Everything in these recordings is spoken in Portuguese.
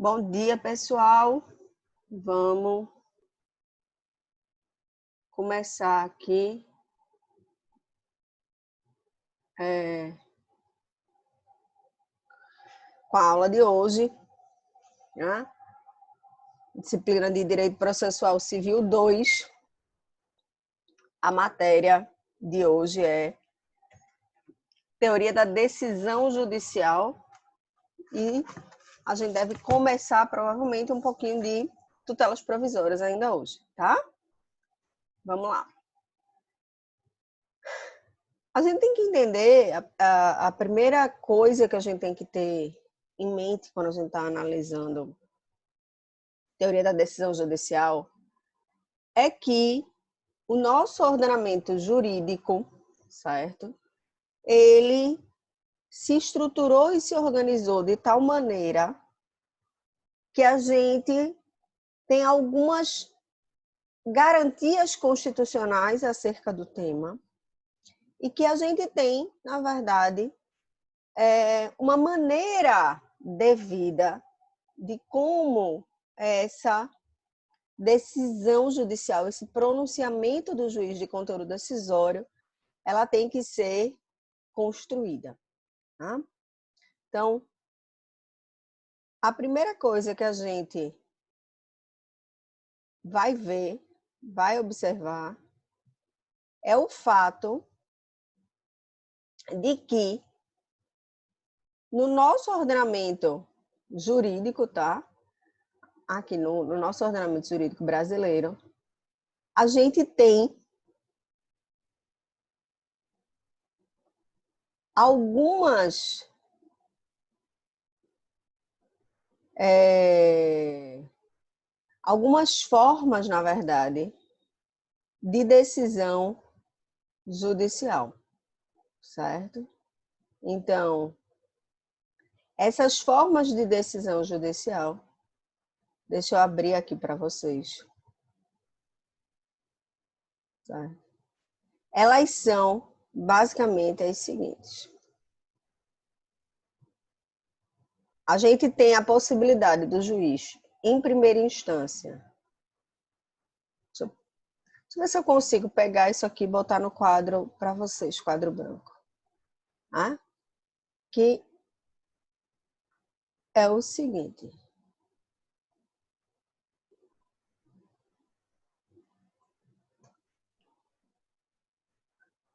Bom dia, pessoal. Vamos começar aqui com a aula de hoje, né? Disciplina de Direito Processual Civil 2. A matéria de hoje é Teoria da Decisão Judicial e a gente deve começar provavelmente um pouquinho de tutelas provisórias ainda hoje, tá? Vamos lá. A gente tem que entender, a primeira coisa que a gente tem que ter em mente quando a gente está analisando teoria da decisão judicial é que o nosso ordenamento jurídico, certo? Ele se estruturou e se organizou de tal maneira que a gente tem algumas garantias constitucionais acerca do tema e que a gente tem, na verdade, uma maneira devida de como essa decisão judicial, esse pronunciamento do juiz de conteúdo decisório, ela tem que ser construída. Tá? Então, a primeira coisa que a gente vai ver, vai observar, é o fato de que no nosso ordenamento jurídico, tá? Aqui no nosso ordenamento jurídico brasileiro, a gente tem algumas formas, na verdade, de decisão judicial, certo? Então, essas formas de decisão judicial, deixa eu abrir aqui para vocês. Certo? Elas são basicamente as seguintes. A gente tem a possibilidade do juiz, em primeira instância. Deixa eu ver se eu consigo pegar isso aqui e botar no quadro para vocês, quadro branco. Ah? Que é o seguinte.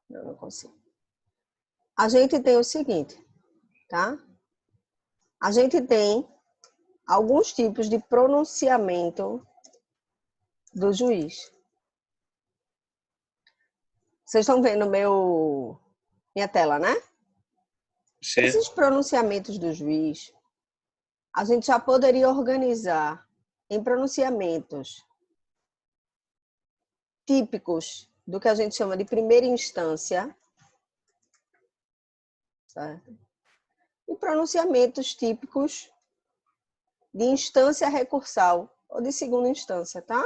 Não consigo. A gente tem o seguinte, tá? A gente tem alguns tipos de pronunciamento do juiz. Vocês estão vendo minha tela, né? Sim. Esses pronunciamentos do juiz, a gente já poderia organizar em pronunciamentos típicos do que a gente chama de primeira instância, certo? E pronunciamentos típicos de instância recursal ou de segunda instância, tá?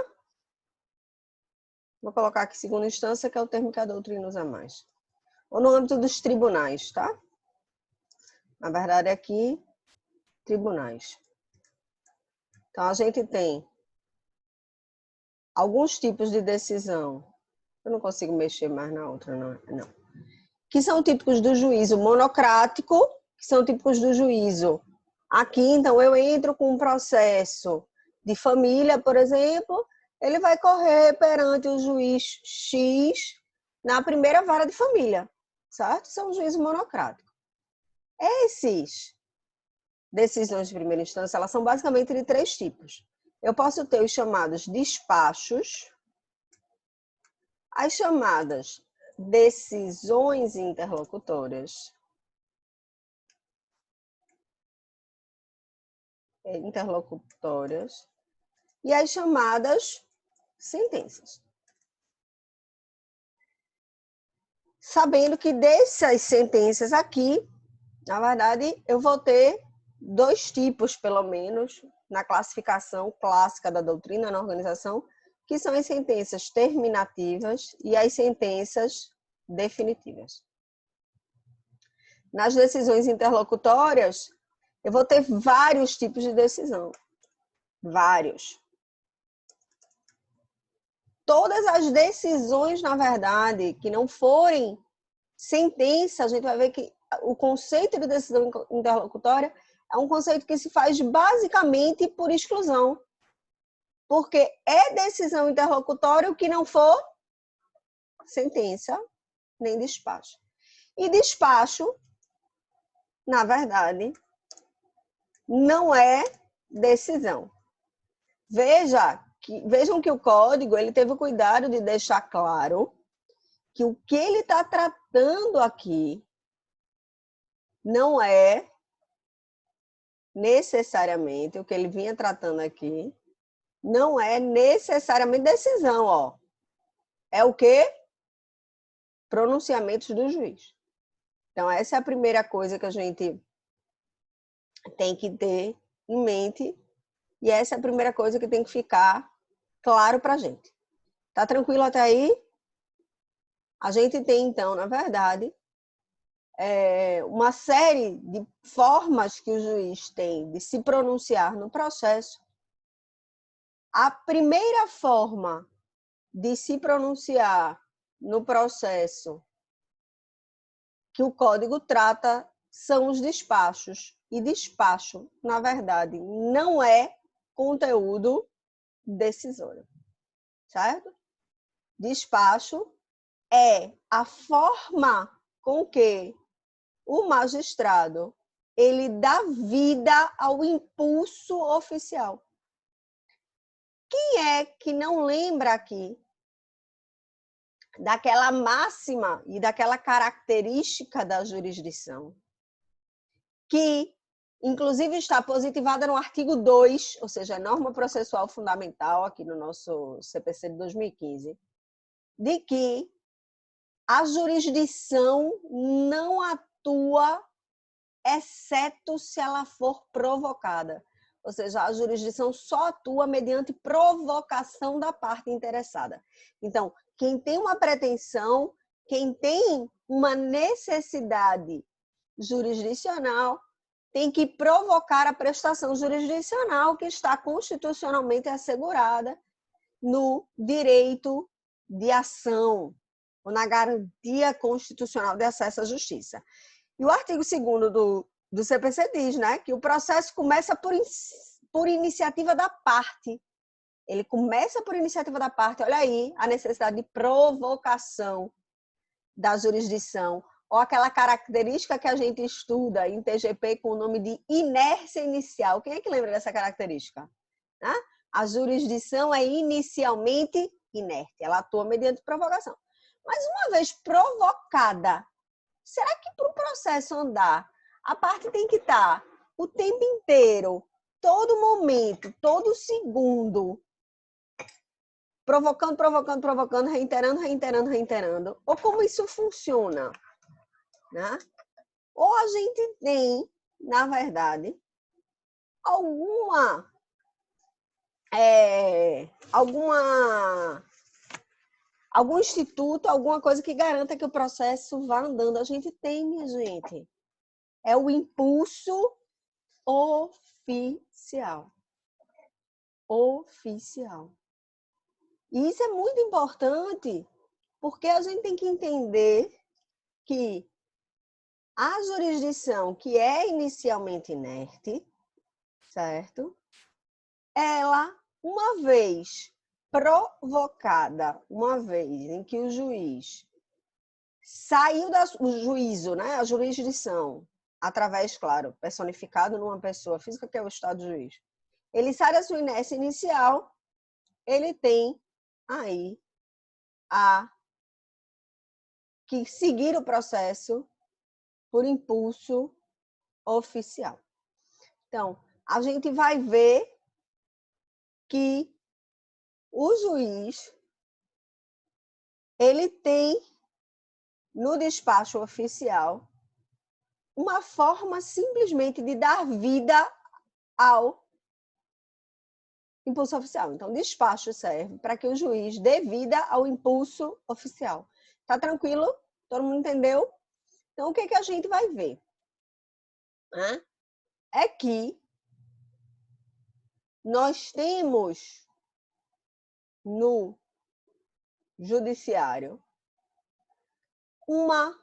Vou colocar aqui segunda instância, que é o termo que a doutrina usa mais. Ou no âmbito dos tribunais, tá? Na verdade, aqui, tribunais. Então, a gente tem alguns tipos de decisão. Eu não consigo mexer mais na outra, não. Que são típicos do juízo monocrático, que são típicos do juízo. Aqui, então, eu entro com um processo de família, por exemplo, ele vai correr perante o juiz X na primeira vara de família, certo? Isso é um juízo monocrático. Esses decisões de primeira instância, elas são basicamente de três tipos. Eu posso ter os chamados despachos, as chamadas decisões interlocutórias, e as chamadas sentenças. Sabendo que dessas sentenças aqui, na verdade, eu vou ter dois tipos, pelo menos, na classificação clássica da doutrina, na organização, que são as sentenças terminativas e as sentenças definitivas. Nas decisões interlocutórias, eu vou ter vários tipos de decisão. Vários. Todas as decisões, na verdade, que não forem sentença, a gente vai ver que o conceito de decisão interlocutória é um conceito que se faz basicamente por exclusão. Porque é decisão interlocutória o que não for sentença nem despacho. E despacho, na verdade, não é decisão. Vejam que o código ele teve o cuidado de deixar claro que o que ele está tratando aqui não é necessariamente, o que ele vinha tratando aqui, não é necessariamente decisão, ó. É o quê? Pronunciamentos do juiz. Então, essa é a primeira coisa que a gente tem que ter em mente e essa é a primeira coisa que tem que ficar claro para a gente. Tá tranquilo até aí? A gente tem, então, na verdade, uma série de formas que o juiz tem de se pronunciar no processo. A primeira forma de se pronunciar no processo que o código trata são os despachos. E despacho, na verdade, não é conteúdo decisório, certo? Despacho é a forma com que o magistrado ele dá vida ao impulso oficial. Quem é que não lembra aqui daquela máxima e daquela característica da jurisdição, que inclusive está positivada no artigo 2, ou seja, a norma processual fundamental aqui no nosso CPC de 2015, de que a jurisdição não atua exceto se ela for provocada. Ou seja, a jurisdição só atua mediante provocação da parte interessada. Então, quem tem uma pretensão, quem tem uma necessidade jurisdicional, tem que provocar a prestação jurisdicional que está constitucionalmente assegurada no direito de ação, ou na garantia constitucional de acesso à justiça. E o artigo 2º do CPC diz, né, que o processo começa por iniciativa da parte. Ele começa por iniciativa da parte. Olha aí a necessidade de provocação da jurisdição, ou aquela característica que a gente estuda em TGP com o nome de inércia inicial. Quem é que lembra dessa característica? A jurisdição é inicialmente inerte, ela atua mediante provocação. Mas uma vez provocada, será que para o processo andar, a parte tem que estar o tempo inteiro, todo momento, todo segundo, provocando, reiterando? Ou como isso funciona? Né? Ou a gente tem, na verdade, algum instituto, alguma coisa que garanta que o processo vá andando. A gente tem, minha gente. É o impulso oficial. Oficial. E isso é muito importante, porque a gente tem que entender que a jurisdição que é inicialmente inerte, certo? Ela, uma vez provocada, uma vez em que o juiz saiu do juízo, né, a jurisdição, através, claro, personificado numa pessoa física que é o Estado juiz, ele sai da sua inércia inicial, ele tem aí que seguir o processo por impulso oficial. Então, a gente vai ver que o juiz ele tem no despacho oficial uma forma simplesmente de dar vida ao impulso oficial. Então, despacho serve para que o juiz dê vida ao impulso oficial. Tá tranquilo? Todo mundo entendeu? Então, o que que a gente vai ver? É que nós temos no judiciário uma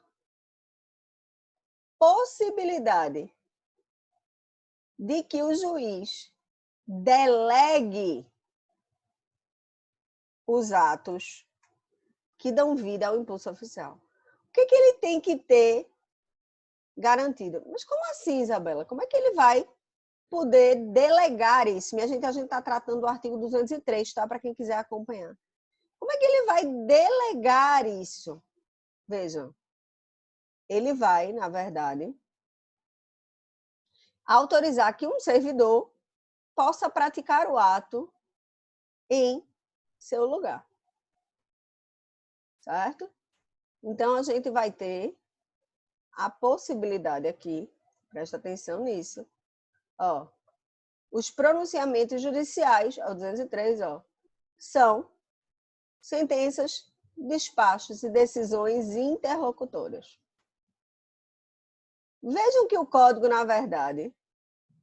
possibilidade de que o juiz delegue os atos que dão vida ao impulso oficial. O que ele tem que ter garantido? Mas como assim, Isabela? Como é que ele vai poder delegar isso? A gente está tratando do artigo 203, tá? Para quem quiser acompanhar. Como é que ele vai delegar isso? Vejam, ele vai, na verdade, autorizar que um servidor possa praticar o ato em seu lugar. Certo? Então, a gente vai ter a possibilidade aqui, presta atenção nisso, ó, os pronunciamentos judiciais, ó, 203, ó, são sentenças, despachos e decisões interlocutórias. Vejam que o código, na verdade,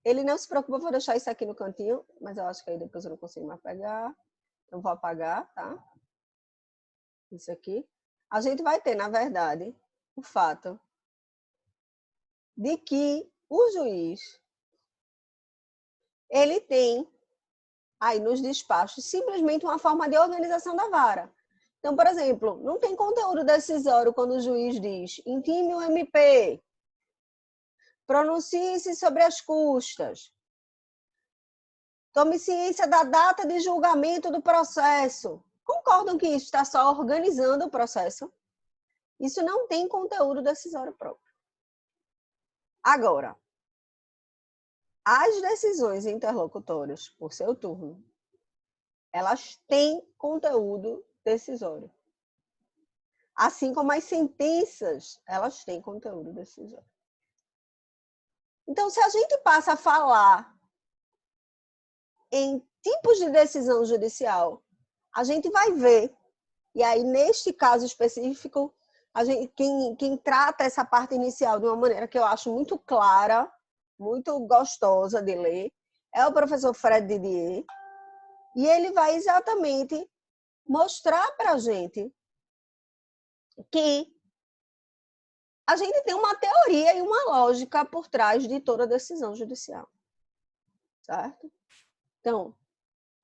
ele não se preocupa, vou deixar isso aqui no cantinho, mas eu acho que aí depois eu não consigo mais pegar, então vou apagar, tá? Isso aqui. A gente vai ter, na verdade, o fato de que o juiz, ele tem aí nos despachos simplesmente uma forma de organização da vara. Então, por exemplo, não tem conteúdo decisório quando o juiz diz intime o MP, pronuncie-se sobre as custas, tome ciência da data de julgamento do processo. Concordam que isso está só organizando o processo? Isso não tem conteúdo decisório próprio. Agora, as decisões interlocutórias, por seu turno, elas têm conteúdo decisório. Assim como as sentenças, elas têm conteúdo decisório. Então, se a gente passa a falar em tipos de decisão judicial, a gente vai ver, e aí neste caso específico, quem trata essa parte inicial de uma maneira que eu acho muito clara, muito gostosa de ler, é o professor Fred Didier, e ele vai exatamente mostrar para a gente que a gente tem uma teoria e uma lógica por trás de toda decisão judicial. Certo? Então,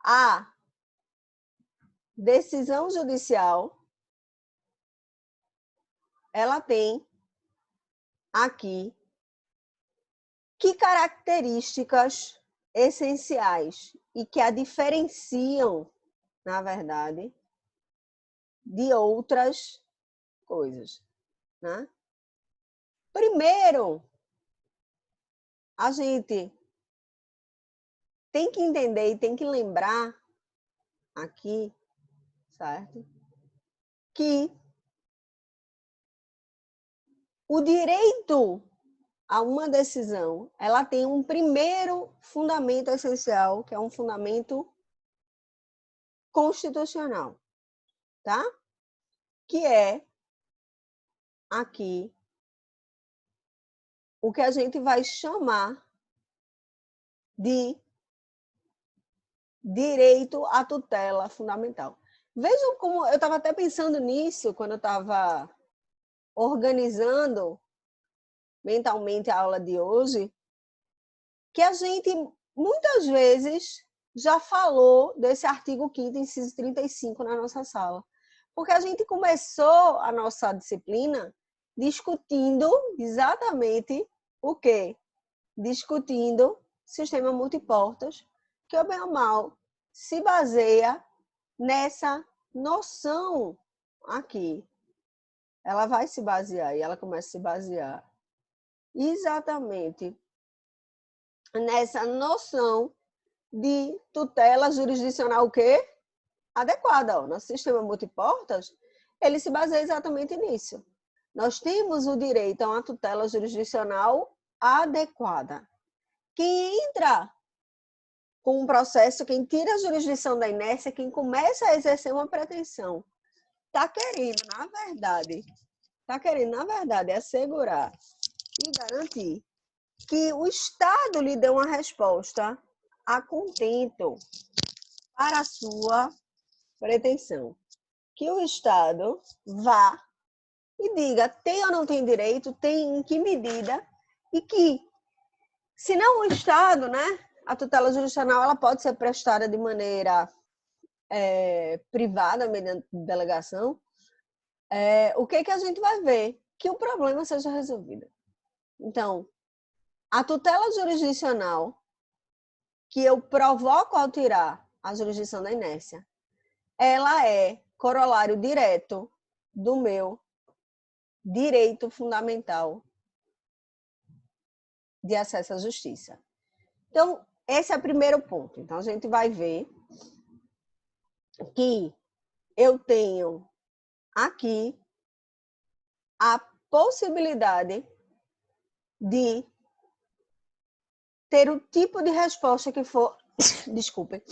a decisão judicial, ela tem aqui que características essenciais e que a diferenciam, na verdade, de outras coisas, né? Primeiro, a gente tem que entender e tem que lembrar aqui, certo? Que o direito a uma decisão, ela tem um primeiro fundamento essencial, que é um fundamento constitucional, tá? Que é aqui o que a gente vai chamar de direito à tutela fundamental. Vejam como eu estava até pensando nisso quando eu estava organizando mentalmente a aula de hoje, que a gente muitas vezes já falou desse artigo 5º, inciso 35 na nossa sala. Porque a gente começou a nossa disciplina discutindo exatamente o quê? Discutindo sistema multiportas, que, bem ou mal, se baseia nessa noção aqui. Ela vai se basear, e ela começa a se basear exatamente nessa noção de tutela jurisdicional o quê? Adequada. Ó. Nosso sistema multiportas, ele se baseia exatamente nisso. Nós temos o direito a uma tutela jurisdicional adequada. Quem entra com um processo, quem tira a jurisdição da inércia, quem começa a exercer uma pretensão, está querendo, na verdade, assegurar e garantir que o Estado lhe dê uma resposta a contento para a sua pretensão. Que o Estado vá e diga, tem ou não tem direito, tem em que medida, e que, se não o Estado, né, a tutela jurisdicional ela pode ser prestada de maneira privada, mediante delegação, o que a gente vai ver? Que o problema seja resolvido. Então, a tutela jurisdicional que eu provoco ao tirar a jurisdição da inércia, ela é corolário direto do meu direito fundamental de acesso à justiça. Então, esse é o primeiro ponto. Então, a gente vai ver que eu tenho aqui a possibilidade de ter o tipo de resposta que for, desculpe,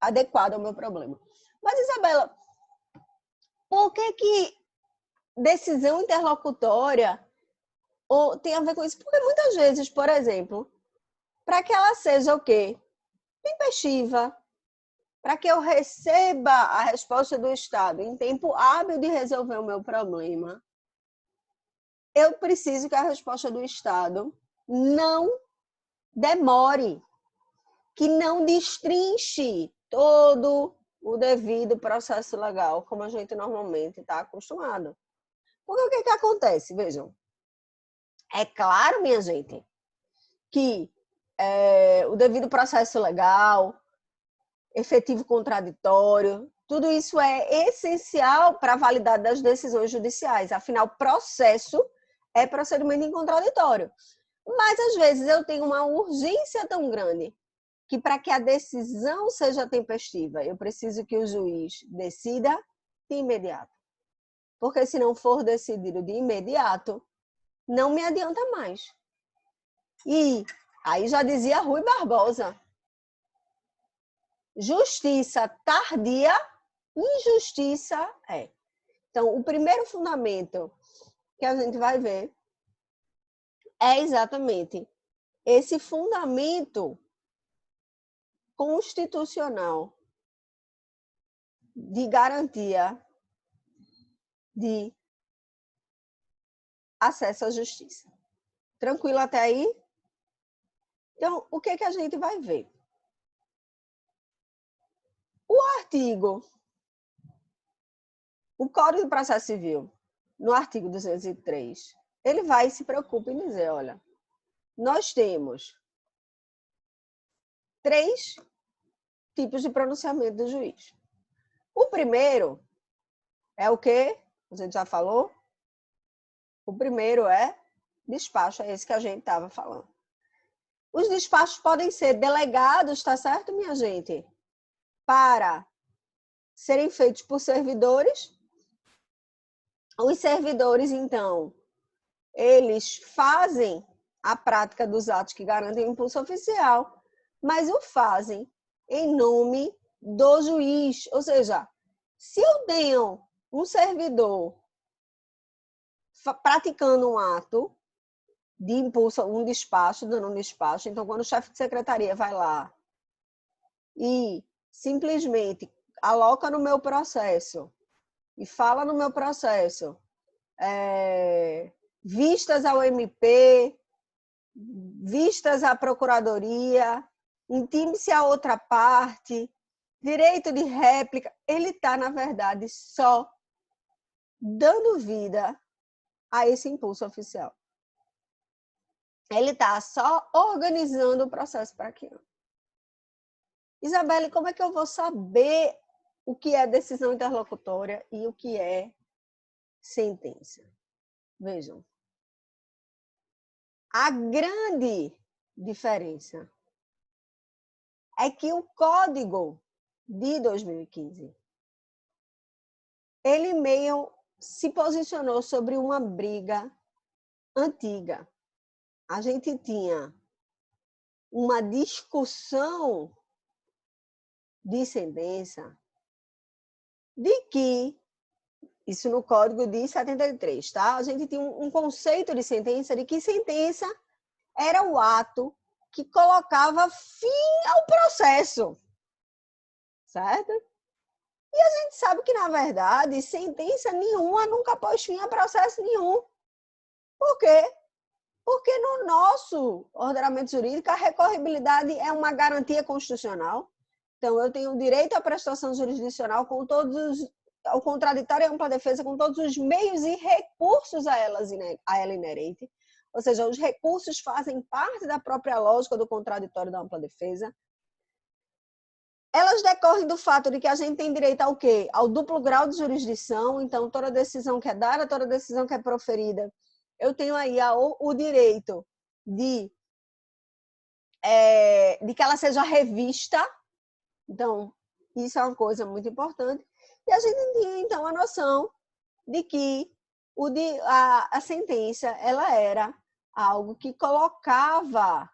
adequado ao meu problema. Mas, Isabela, por que decisão interlocutória tem a ver com isso? Porque muitas vezes, por exemplo, para que ela seja o quê? Tempestiva, para que eu receba a resposta do Estado em tempo hábil de resolver o meu problema, eu preciso que a resposta do Estado não demore, que não destrinche todo o devido processo legal, como a gente normalmente está acostumado. Porque o que acontece? Vejam, é claro, minha gente, que o devido processo legal, efetivo contraditório, tudo isso é essencial para a validade das decisões judiciais. Afinal, processo é procedimento em contraditório. Mas, às vezes, eu tenho uma urgência tão grande que, para que a decisão seja tempestiva, eu preciso que o juiz decida de imediato. Porque, se não for decidido de imediato, não me adianta mais. E aí já dizia Rui Barbosa, justiça tardia, injustiça é. Então, o primeiro fundamento que a gente vai ver é exatamente esse fundamento constitucional de garantia de acesso à justiça. Tranquilo até aí? Então, o que a gente vai ver? O Código de Processo Civil, no artigo 203, ele vai e se preocupa em dizer, olha, nós temos 3 tipos de pronunciamento do juiz. O primeiro é o quê? A gente já falou? O primeiro é despacho, é esse que a gente estava falando. Os despachos podem ser delegados, tá certo, minha gente? Para serem feitos por servidores. Os servidores, então, eles fazem a prática dos atos que garantem o impulso oficial, mas o fazem em nome do juiz. Ou seja, se eu tenho um servidor praticando um ato de impulso, um despacho, dando um despacho, então quando o chefe de secretaria vai lá e simplesmente aloca no meu processo e fala no meu processo vistas ao MP, vistas à procuradoria, intime-se a outra parte, direito de réplica, ele está, na verdade, só dando vida a esse impulso oficial. Ele está só organizando o processo para aquilo. Isabelle, como é que eu vou saber o que é decisão interlocutória e o que é sentença? Vejam, a grande diferença é que o Código de 2015, ele meio se posicionou sobre uma briga antiga. A gente tinha uma discussão de sentença de que, isso no Código de 73, tá? A gente tinha um conceito de sentença de que sentença era o ato que colocava fim ao processo, certo? E a gente sabe que, na verdade, sentença nenhuma nunca pôs fim a processo nenhum. Por quê? Porque no nosso ordenamento jurídico, a recorribilidade é uma garantia constitucional. Então, eu tenho direito à prestação jurisdicional com todos os, ao contraditório e à ampla defesa com todos os meios e recursos a ela inerente. Ou seja, os recursos fazem parte da própria lógica do contraditório e da ampla defesa. Elas decorrem do fato de que a gente tem direito ao quê? Ao duplo grau de jurisdição. Então, toda decisão que é dada, toda decisão que é proferida, eu tenho aí o direito de que ela seja revista. Então, isso é uma coisa muito importante. E a gente tinha, então, a noção de que a sentença ela era algo que colocava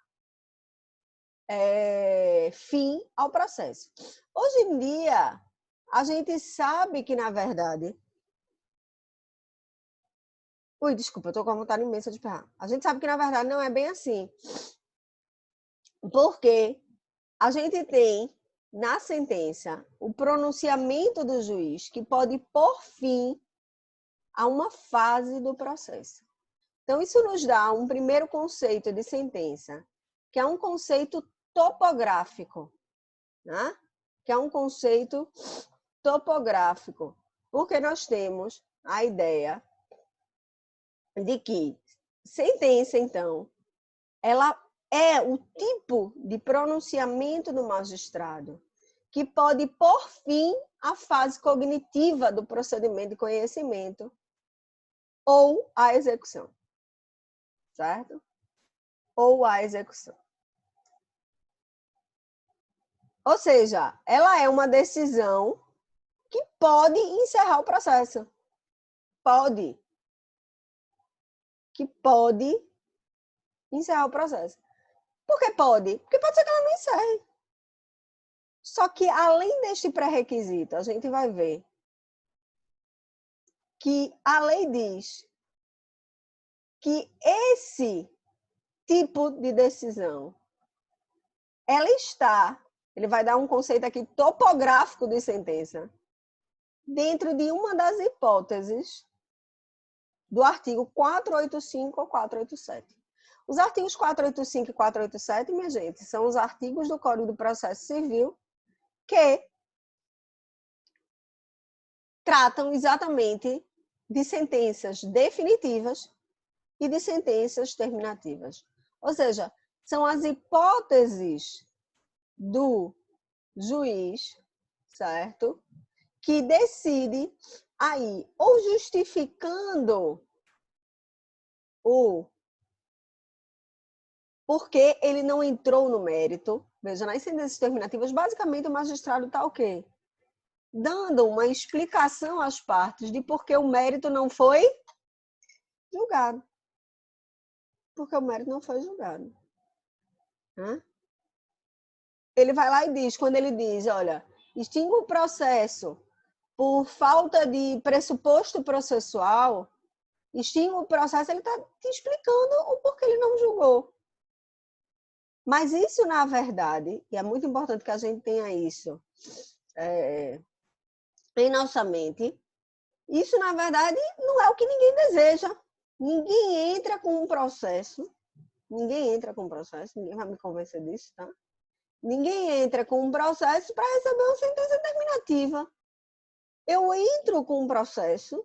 fim ao processo. Hoje em dia, a gente sabe que, na verdade... Ui, desculpa, eu estou com uma vontade imensa de espirrar. A gente sabe que, na verdade, não é bem assim. Porque a gente tem, na sentença, o pronunciamento do juiz que pode pôr fim a uma fase do processo. Então, isso nos dá um primeiro conceito de sentença, que é um conceito topográfico, né? Que é um conceito topográfico, porque nós temos a ideia de que sentença, então, ela é o tipo de pronunciamento do magistrado que pode pôr fim à fase cognitiva do procedimento de conhecimento ou à execução, certo? Ou à execução. Ou seja, ela é uma decisão que pode encerrar o processo. Pode. Que pode encerrar o processo. Por que pode? Porque pode ser que ela não encerre. Só que, além deste pré-requisito, a gente vai ver que a lei diz que esse tipo de decisão, ela está, ele vai dar um conceito aqui topográfico de sentença, dentro de uma das hipóteses do artigo 485 ou 487. Os artigos 485 e 487, minha gente, são os artigos do Código do Processo Civil que tratam exatamente de sentenças definitivas e de sentenças terminativas. Ou seja, são as hipóteses do juiz, certo? Que decide aí, ou justificando o porque ele não entrou no mérito. Veja, nas sentenças terminativas, basicamente o magistrado está o quê? Dando uma explicação às partes de por que o mérito não foi julgado. Porque o mérito não foi julgado. Ele vai lá e diz, quando ele diz, olha, extingue o processo por falta de pressuposto processual, extingue o processo, ele está te explicando o porquê ele não julgou. Mas isso, na verdade, e é muito importante que a gente tenha isso em nossa mente, isso, na verdade, não é o que ninguém deseja. Ninguém entra com um processo, ninguém vai me convencer disso, tá? Ninguém entra com um processo para receber uma sentença terminativa. Eu entro com um processo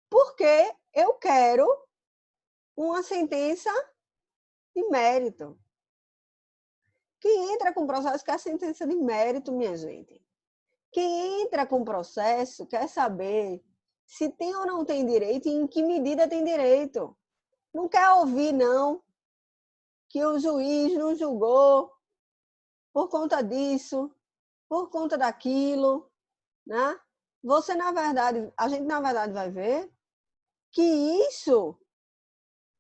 porque eu quero uma sentença de mérito. Quem entra com processo quer sentença de mérito, minha gente. Quem entra com processo quer saber se tem ou não tem direito e em que medida tem direito. Não quer ouvir, não, que o juiz não julgou por conta disso, por conta daquilo, né? Você, na verdade, a gente, na verdade, vai ver que isso,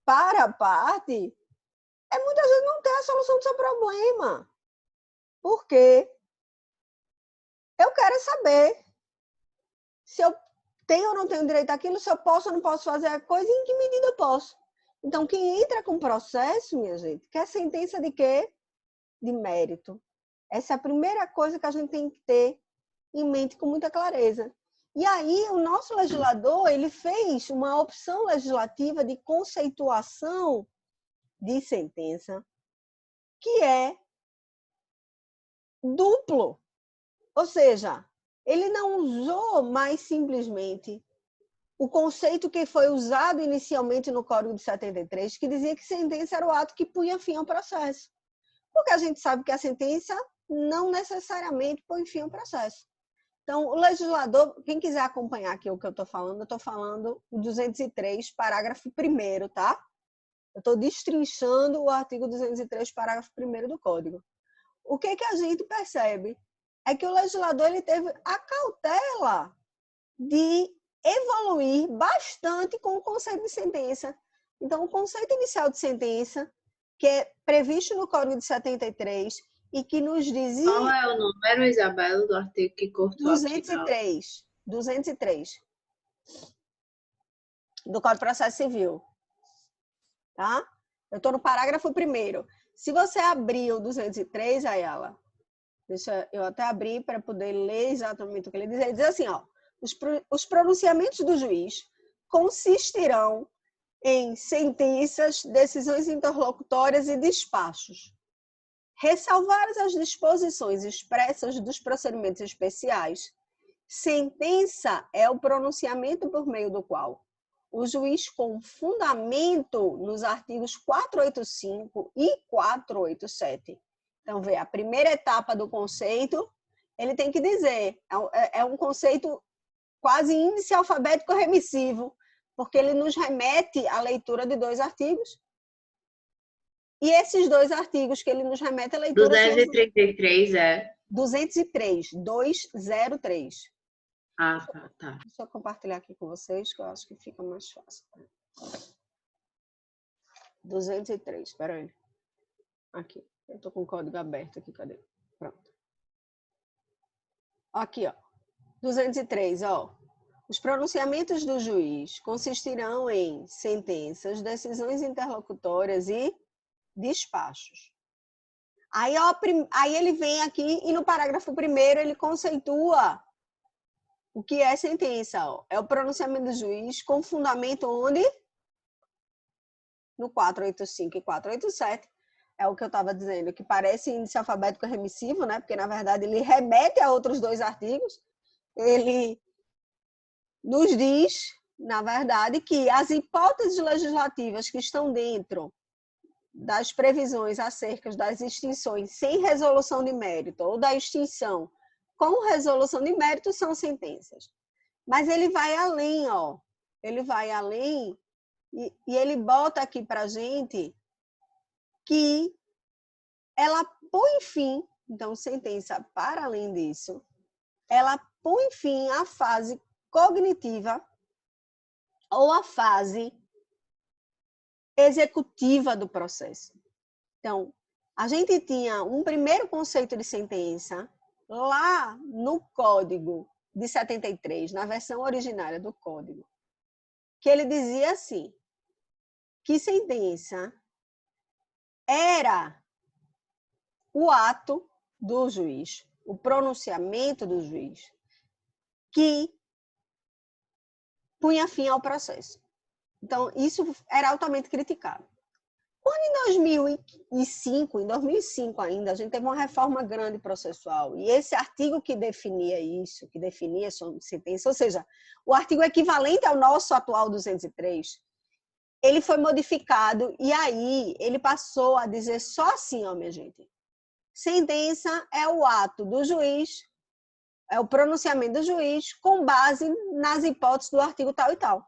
para a parte, muitas vezes não tem a solução do seu problema. Por quê? Eu quero saber se eu tenho ou não tenho direito àquilo, se eu posso ou não posso fazer a coisa e em que medida eu posso. Então, quem entra com processo, minha gente, quer sentença de quê? De mérito. Essa é a primeira coisa que a gente tem que ter em mente com muita clareza. E aí, o nosso legislador, ele fez uma opção legislativa de conceituação de sentença, que é duplo. Ou seja, ele não usou mais simplesmente o conceito que foi usado inicialmente no Código de 73, que dizia que sentença era o ato que punha fim ao processo. Porque a gente sabe que a sentença não necessariamente põe fim ao processo. Então, o legislador, quem quiser acompanhar aqui o que eu estou falando o 203, parágrafo 1º, tá? Eu estou destrinchando o artigo 203, parágrafo 1º do Código. O que a gente percebe é que o legislador ele teve a cautela de evoluir bastante com o conceito de sentença. Então, o conceito inicial de sentença, que é previsto no Código de 73 e que nos dizia... Qual é o número, Isabela, do artigo que cortou 203. 203. Do Código de Processo Civil. Tá? Eu estou no parágrafo 1º. Se você abrir o 203, Ayala, deixa eu até abrir para poder ler exatamente o que ele diz. Ele diz assim, ó, os pronunciamentos do juiz consistirão em sentenças, decisões interlocutórias e despachos. Ressalvadas as disposições expressas dos procedimentos especiais, sentença é o pronunciamento por meio do qual o juiz, com fundamento nos artigos 485 e 487. Então, vê, a primeira etapa do conceito, ele tem que dizer, é um conceito quase índice alfabético remissivo, porque ele nos remete à leitura de 2 artigos. E esses 2 artigos que ele nos remete à leitura... 233, é? 203, 203. Ah, tá. Deixa eu compartilhar aqui com vocês, que eu acho que fica mais fácil. 203, espera aí. Aqui, eu tô com o código aberto aqui, cadê? Pronto. Aqui, ó. 203, ó. Os pronunciamentos do juiz consistirão em sentenças, decisões interlocutórias e despachos. Aí, ó, aí ele vem aqui e no parágrafo 1º ele conceitua o que é sentença. Ó. É o pronunciamento do juiz com fundamento onde? No 485 e 487. É o que eu estava dizendo, que parece índice alfabético remissivo, né? Porque, na verdade, ele remete a outros 2 artigos. Ele nos diz, na verdade, que as hipóteses legislativas que estão dentro das previsões acerca das extinções sem resolução de mérito ou da extinção com resolução de mérito são sentenças. Mas ele vai além, ó. Ele vai além e ele bota aqui para a gente que ela põe fim, então, sentença para além disso, ela põe fim à fase cognitiva ou à fase executiva do processo. Então, a gente tinha um primeiro conceito de sentença lá no Código de 73, na versão originária do Código, que ele dizia assim, que sentença era o ato do juiz, o pronunciamento do juiz, que punha fim ao processo. Então, isso era altamente criticado. Quando em 2005 ainda, a gente teve uma reforma grande processual, e esse artigo que definia isso, que definia sentença, ou seja, o artigo equivalente ao nosso atual 203, ele foi modificado, e aí ele passou a dizer só assim, ó, minha gente, sentença é o ato do juiz, é o pronunciamento do juiz com base nas hipóteses do artigo tal e tal.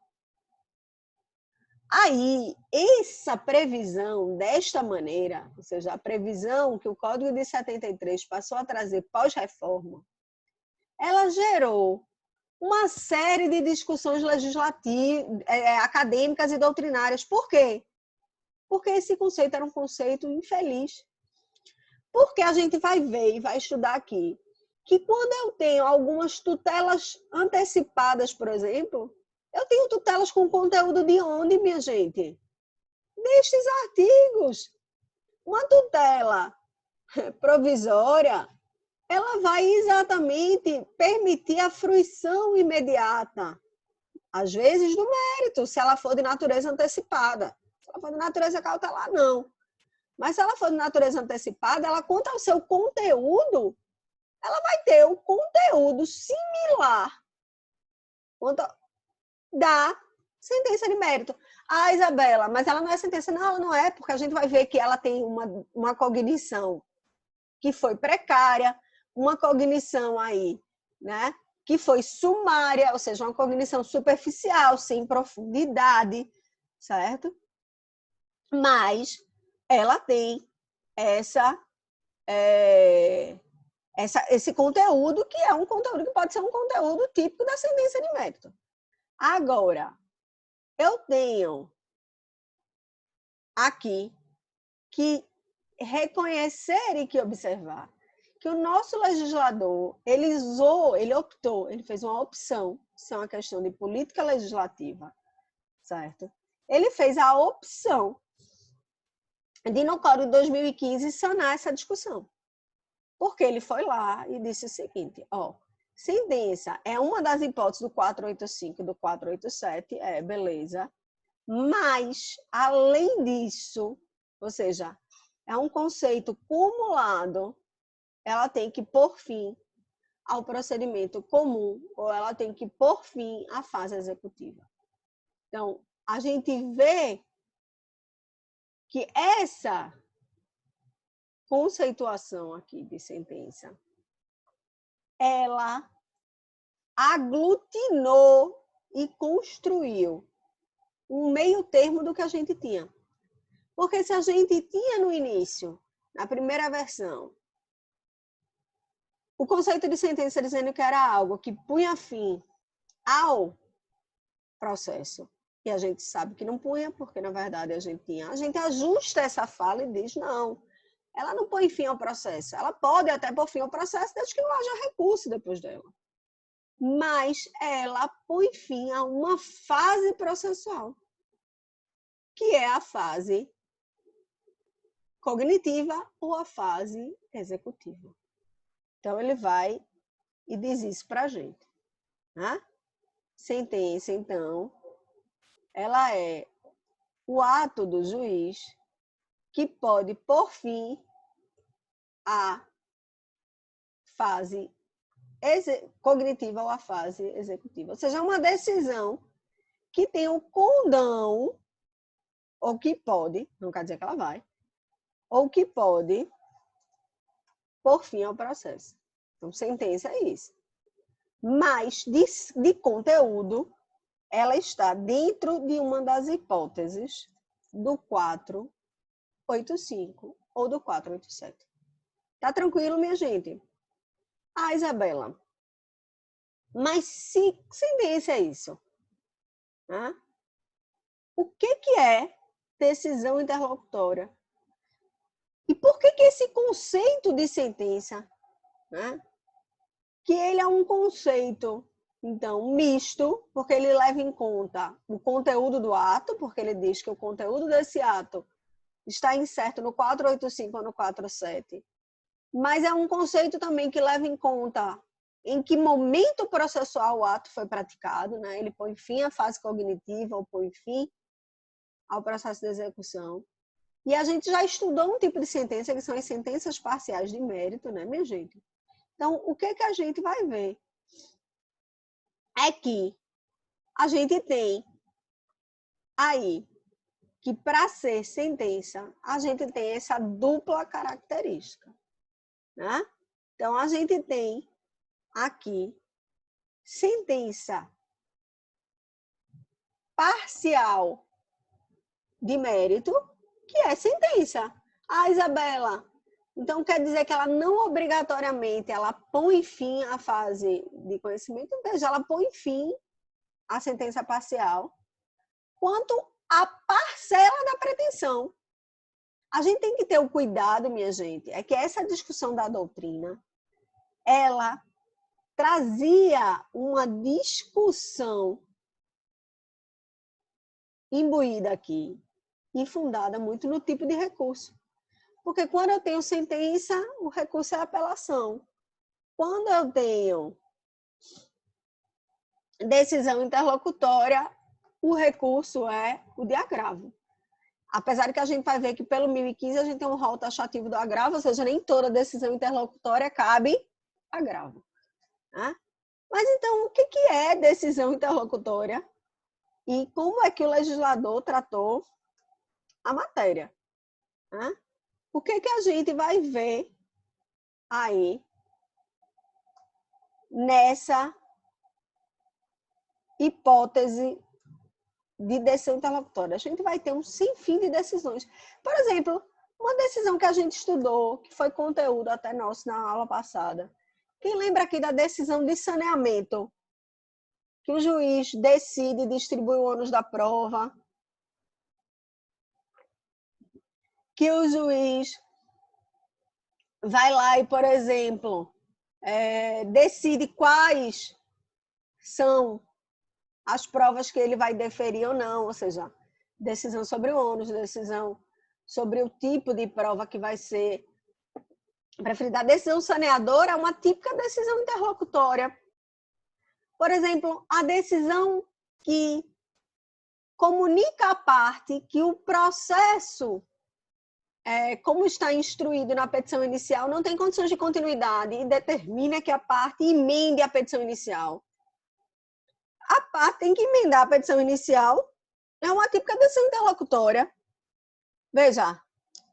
Aí, essa previsão desta maneira, ou seja, a previsão que o Código de 73 passou a trazer pós-reforma, ela gerou uma série de discussões legislativas, acadêmicas e doutrinárias. Por quê? Porque esse conceito era um conceito infeliz. Porque a gente vai ver e vai estudar aqui que quando eu tenho algumas tutelas antecipadas, por exemplo, eu tenho tutelas com conteúdo de onde, minha gente? destes artigos. Uma tutela provisória, ela vai exatamente permitir a fruição imediata, às vezes do mérito, se ela for de natureza antecipada. Se ela for de natureza cautelar, não. Mas se ela for de natureza antecipada, ela conta o seu conteúdo, ela vai ter o conteúdo similar da sentença de mérito. Ah, Isabela, mas ela não é sentença. Não, ela não é, porque a gente vai ver que ela tem uma cognição que foi precária, uma cognição aí, né, que foi sumária, ou seja, uma cognição superficial, sem profundidade, certo? Mas ela tem esse conteúdo, que é um conteúdo que pode ser um conteúdo típico da sentença de mérito. Agora, eu tenho aqui que reconhecer e que observar que o nosso legislador, ele optou, ele fez uma opção, isso é uma questão de política legislativa, certo? Ele fez a opção de, no Código de 2015, sanar essa discussão. Porque ele foi lá e disse o seguinte, sentença é uma das hipóteses do 485 e do 487, beleza, mas, além disso, ou seja, é um conceito cumulado, ela tem que pôr fim ao procedimento comum, ou ela tem que pôr fim à fase executiva. Então, a gente vê que essa conceituação aqui de sentença, ela aglutinou e construiu um meio termo do que a gente tinha. Porque se a gente tinha no início, na primeira versão, o conceito de sentença dizendo que era algo que punha fim ao processo, e a gente sabe que não punha, porque na verdade a gente ajusta essa fala e diz, não, ela não põe fim ao processo, ela pode até pôr fim ao processo, desde que não haja recurso depois dela. Mas ela põe fim a uma fase processual, que é a fase cognitiva ou a fase executiva. Então, ele vai e diz isso para a gente. Né? Sentença, então, ela é o ato do juiz que pode pôr fim à fase cognitiva ou à fase executiva. Ou seja, é uma decisão que tem o condão, ou que pode, não quer dizer que ela vai, ou que pode pôr fim ao processo. Então, sentença é isso. Mas, de conteúdo, ela está dentro de uma das hipóteses do 485 ou do 487. Tá tranquilo, minha gente? Ah, Isabela, mas se sentença é isso? Né? O que é decisão interlocutória? E por que esse conceito de sentença, né? Que ele é um conceito, então, misto, porque ele leva em conta o conteúdo do ato, porque ele diz que o conteúdo desse ato está incerto no 485 ou no 47, mas é um conceito também que leva em conta em que momento processual o ato foi praticado, né? Ele põe fim à fase cognitiva ou põe fim ao processo de execução. E a gente já estudou um tipo de sentença, que são as sentenças parciais de mérito, né, minha gente? Então, o que a gente vai ver é que a gente tem aí que, para ser sentença, a gente tem essa dupla característica, né? Então, a gente tem aqui sentença parcial de mérito, que é sentença. Ah, Isabela, então quer dizer que ela não obrigatoriamente ela põe fim à fase de conhecimento, veja, ela põe fim à sentença parcial, quanto à parcela da pretensão. A gente tem que ter o cuidado, minha gente, é que essa discussão da doutrina, ela trazia uma discussão imbuída aqui, e fundada muito no tipo de recurso. Porque quando eu tenho sentença, o recurso é apelação. Quando eu tenho decisão interlocutória, o recurso é o de agravo. Apesar de que a gente vai ver que pelo 1015 a gente tem um rol taxativo do agravo, ou seja, nem toda decisão interlocutória cabe agravo. Né? Mas então, o que é decisão interlocutória? E como é que o legislador tratou a matéria? Né? O que a gente vai ver aí nessa hipótese de decisão interlocutória? A gente vai ter um sinfim de decisões. Por exemplo, uma decisão que a gente estudou, que foi conteúdo até nosso na aula passada. Quem lembra aqui da decisão de saneamento? Que o juiz decide distribuir o ônus da prova. Que o juiz vai lá e, por exemplo, decide quais são as provas que ele vai deferir ou não, ou seja, decisão sobre o ônus, decisão sobre o tipo de prova que vai ser preferida. A decisão saneadora é uma típica decisão interlocutória. Por exemplo, a decisão que comunica à parte que o processo, como está instruído na petição inicial, não tem condições de continuidade e determina que a parte emende a petição inicial. A parte tem que emendar a petição inicial, é uma típica decisão interlocutória. Veja,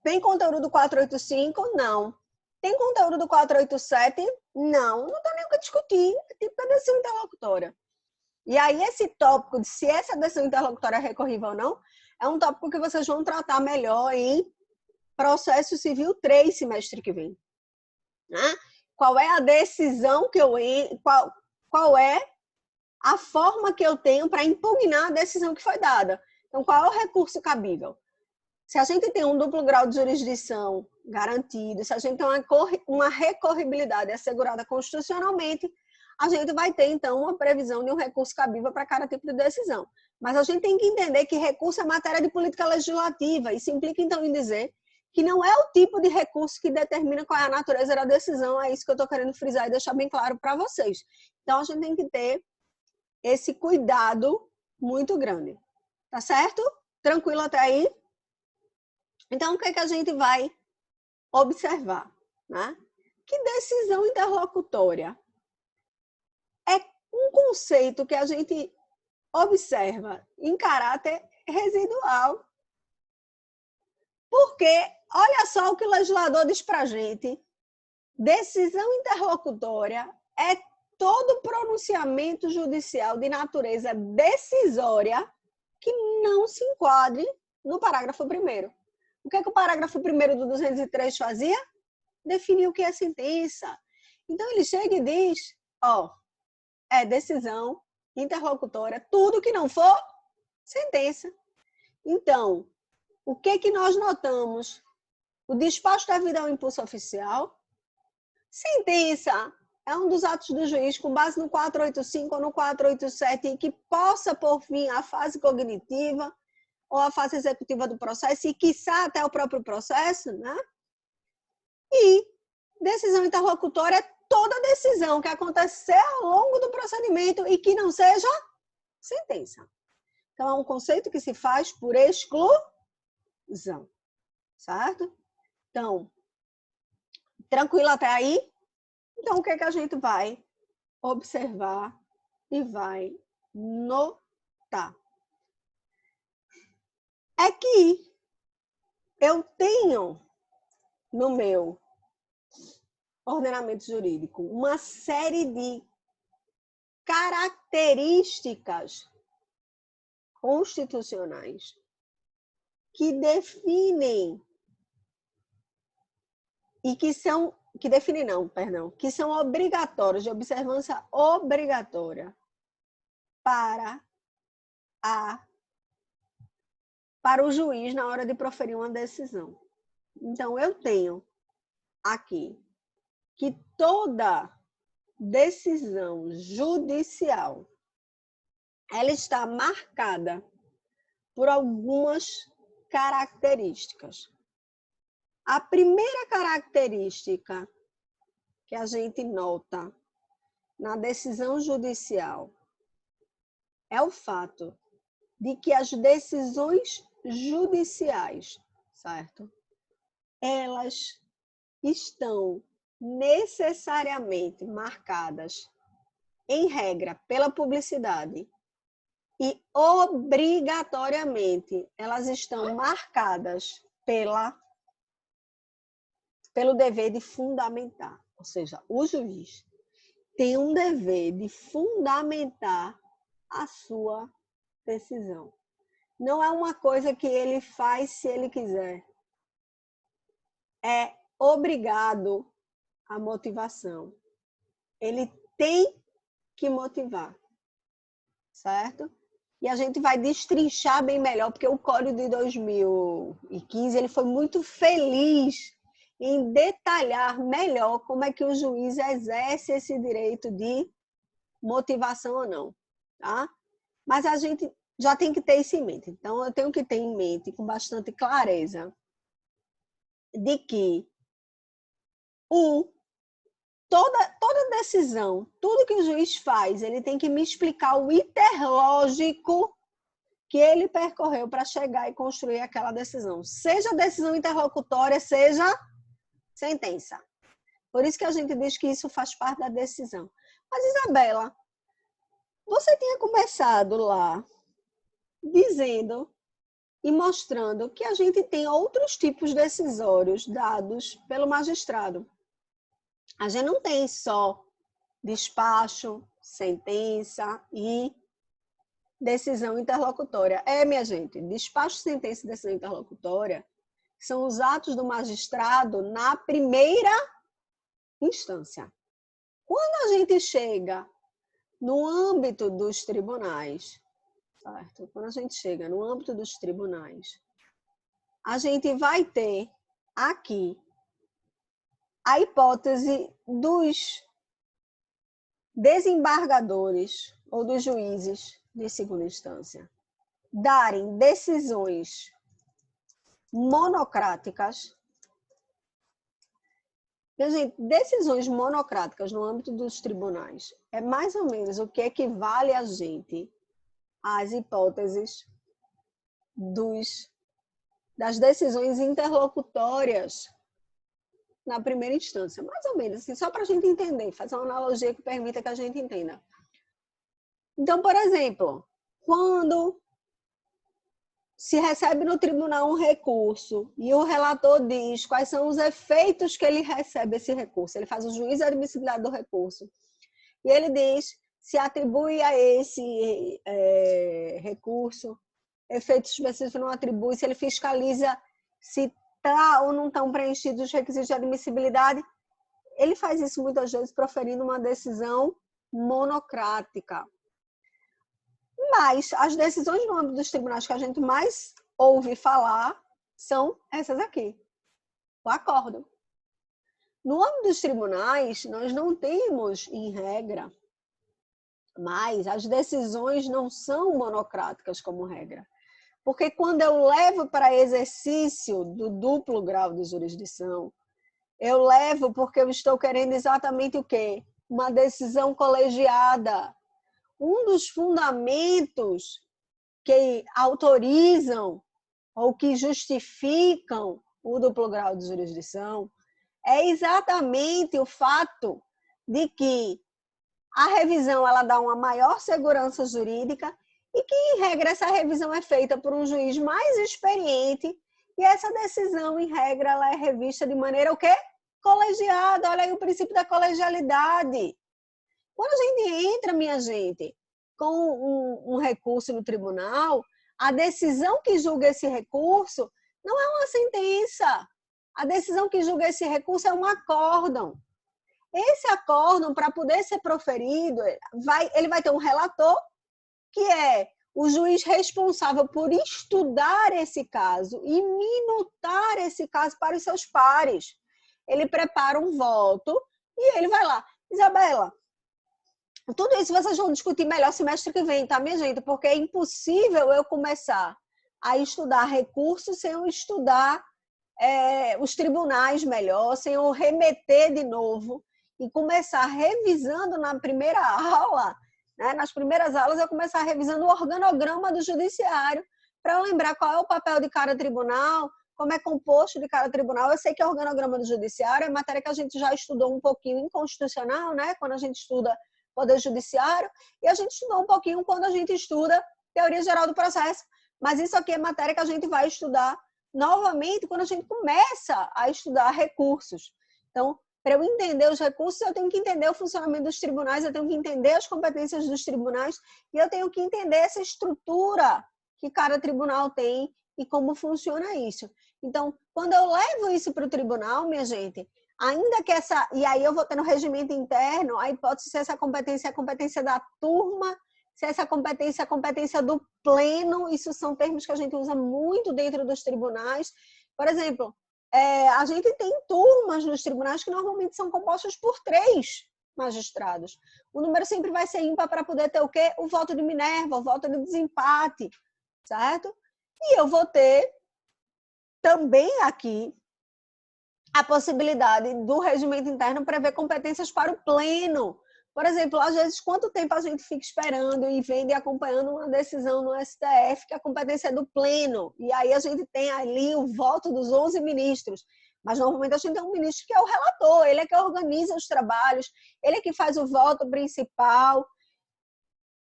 tem conteúdo do 485? Não. Tem conteúdo do 487? Não. Não tem nem o que discutir, é típica decisão interlocutória. E aí esse tópico de se essa decisão interlocutória é recorrível ou não, é um tópico que vocês vão tratar melhor em processo civil 3, semestre que vem. Né? Qual é a decisão que qual é a forma que eu tenho para impugnar a decisão que foi dada. Então, qual é o recurso cabível? Se a gente tem um duplo grau de jurisdição garantido, se a gente tem uma recorribilidade assegurada constitucionalmente, a gente vai ter, então, uma previsão de um recurso cabível para cada tipo de decisão. Mas a gente tem que entender que recurso é matéria de política legislativa. Isso implica, então, em dizer que não é o tipo de recurso que determina qual é a natureza da decisão. É isso que eu estou querendo frisar e deixar bem claro para vocês. Então, a gente tem que ter esse cuidado muito grande. Tá certo? Tranquilo até aí? Então, o que a gente vai observar? Né? Que decisão interlocutória é um conceito que a gente observa em caráter residual. Porque, olha só o que o legislador diz para a gente. Decisão interlocutória é todo pronunciamento judicial de natureza decisória que não se enquadre no parágrafo 1º. O que o parágrafo 1º do 203 fazia? Definir o que é sentença. Então, ele chega e diz, é decisão interlocutória, tudo que não for sentença. Então, o que nós notamos? O despacho devido ao impulso oficial. Sentença é um dos atos do juiz com base no 485 ou no 487 que possa por fim a fase cognitiva ou a fase executiva do processo e, quiçá, até o próprio processo, né? E decisão interlocutória é toda decisão que acontecer ao longo do procedimento e que não seja sentença. Então, é um conceito que se faz por exclusão, certo? Então, tranquilo até aí? Então, o que a gente vai observar e vai notar? É que eu tenho no meu ordenamento jurídico uma série de características constitucionais que definem e que são obrigatórios, de observância obrigatória para o juiz na hora de proferir uma decisão. Então, eu tenho aqui que toda decisão judicial ela está marcada por algumas características. A primeira característica que a gente nota na decisão judicial é o fato de que as decisões judiciais, certo? Elas estão necessariamente marcadas, em regra, pela publicidade e obrigatoriamente elas estão marcadas pelo dever de fundamentar. Ou seja, o juiz tem um dever de fundamentar a sua decisão. Não é uma coisa que ele faz se ele quiser. É obrigado a motivação. Ele tem que motivar, certo? E a gente vai destrinchar bem melhor, porque o Código de 2015 ele foi muito feliz em detalhar melhor como é que o juiz exerce esse direito de motivação ou não, tá? Mas a gente já tem que ter isso em mente. Então, eu tenho que ter em mente com bastante clareza de que toda decisão, tudo que o juiz faz, ele tem que me explicar o interlógico que ele percorreu para chegar e construir aquela decisão. Seja decisão interlocutória, seja sentença. Por isso que a gente diz que isso faz parte da decisão. Mas, Isabela, você tinha começado lá dizendo e mostrando que a gente tem outros tipos decisórios dados pelo magistrado. A gente não tem só despacho, sentença e decisão interlocutória. Minha gente, despacho, sentença e decisão interlocutória são os atos do magistrado na primeira instância. Quando a gente chega no âmbito dos tribunais, certo? Quando a gente chega no âmbito dos tribunais, a gente vai ter aqui a hipótese dos desembargadores ou dos juízes de segunda instância darem decisões monocráticas. E, gente, decisões monocráticas no âmbito dos tribunais é mais ou menos o que equivale a gente às hipóteses das decisões interlocutórias na primeira instância. Mais ou menos, assim, só para a gente entender, fazer uma analogia que permita que a gente entenda. Então, por exemplo, quando se recebe no tribunal um recurso e o relator diz quais são os efeitos que ele recebe esse recurso, ele faz o juízo de admissibilidade do recurso e ele diz se atribui a esse recurso efeitos específicos, não atribui, se ele fiscaliza se está ou não estão preenchidos os requisitos de admissibilidade, ele faz isso muitas vezes proferindo uma decisão monocrática. Mas as decisões no âmbito dos tribunais que a gente mais ouve falar são essas aqui, o acórdão. No âmbito dos tribunais, nós não temos, em regra, mas as decisões não são monocráticas como regra. Porque quando eu levo para exercício do duplo grau de jurisdição, eu levo porque eu estou querendo exatamente o quê? Uma decisão colegiada. Um dos fundamentos que autorizam ou que justificam o duplo grau de jurisdição é exatamente o fato de que a revisão ela dá uma maior segurança jurídica e que, em regra, essa revisão é feita por um juiz mais experiente e essa decisão, em regra, ela é revista de maneira o quê? Colegiada. Olha aí o princípio da colegialidade. Quando a gente entra, minha gente, com um recurso no tribunal, a decisão que julga esse recurso não é uma sentença. A decisão que julga esse recurso é um acórdão. Esse acórdão, para poder ser proferido, ele vai ter um relator, que é o juiz responsável por estudar esse caso e minutar esse caso para os seus pares. Ele prepara um voto e ele vai lá. Isabela, tudo isso vocês vão discutir melhor semestre que vem, tá, minha gente? Porque é impossível eu começar a estudar recursos sem eu estudar os tribunais melhor, sem eu remeter de novo e começar revisando na primeira aula, né? Nas primeiras aulas eu começar revisando o organograma do judiciário para eu lembrar qual é o papel de cada tribunal, como é composto de cada tribunal. Eu sei que o organograma do judiciário é matéria que a gente já estudou um pouquinho em constitucional, né? Quando a gente estuda poder judiciário, e a gente estudou um pouquinho quando a gente estuda teoria geral do processo. Mas isso aqui é matéria que a gente vai estudar novamente quando a gente começa a estudar recursos. Então, para eu entender os recursos, eu tenho que entender o funcionamento dos tribunais, eu tenho que entender as competências dos tribunais e eu tenho que entender essa estrutura que cada tribunal tem e como funciona isso. Então, quando eu levo isso para o tribunal, minha gente, ainda que essa... E aí eu vou ter no regimento interno a hipótese se essa competência é a competência da turma, se essa competência é a competência do pleno. Isso são termos que a gente usa muito dentro dos tribunais. Por exemplo, a gente tem turmas nos tribunais que normalmente são compostas por 3 magistrados. O número sempre vai ser ímpar para poder ter o quê? O voto de Minerva, o voto de desempate, certo? E eu vou ter também aqui a possibilidade do regimento interno prever competências para o pleno. Por exemplo, às vezes, quanto tempo a gente fica esperando e vendo e acompanhando uma decisão no STF que a competência é do pleno, e aí a gente tem ali o voto dos 11 ministros, mas normalmente a gente tem um ministro que é o relator, ele é que organiza os trabalhos, ele é que faz o voto principal.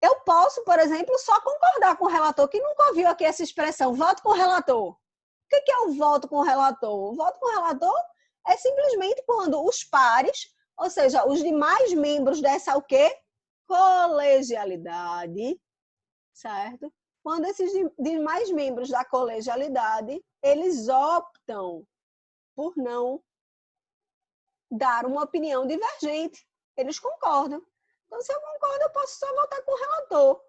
Eu posso, por exemplo, só concordar com o relator, que nunca ouviu aqui essa expressão, voto com o relator. O que é o voto com o relator? O voto com o relator é simplesmente quando os pares, ou seja, os demais membros dessa o quê? Colegialidade, certo? Quando esses demais membros da colegialidade, eles optam por não dar uma opinião divergente. Eles concordam. Então, se eu concordo, eu posso só votar com o relator.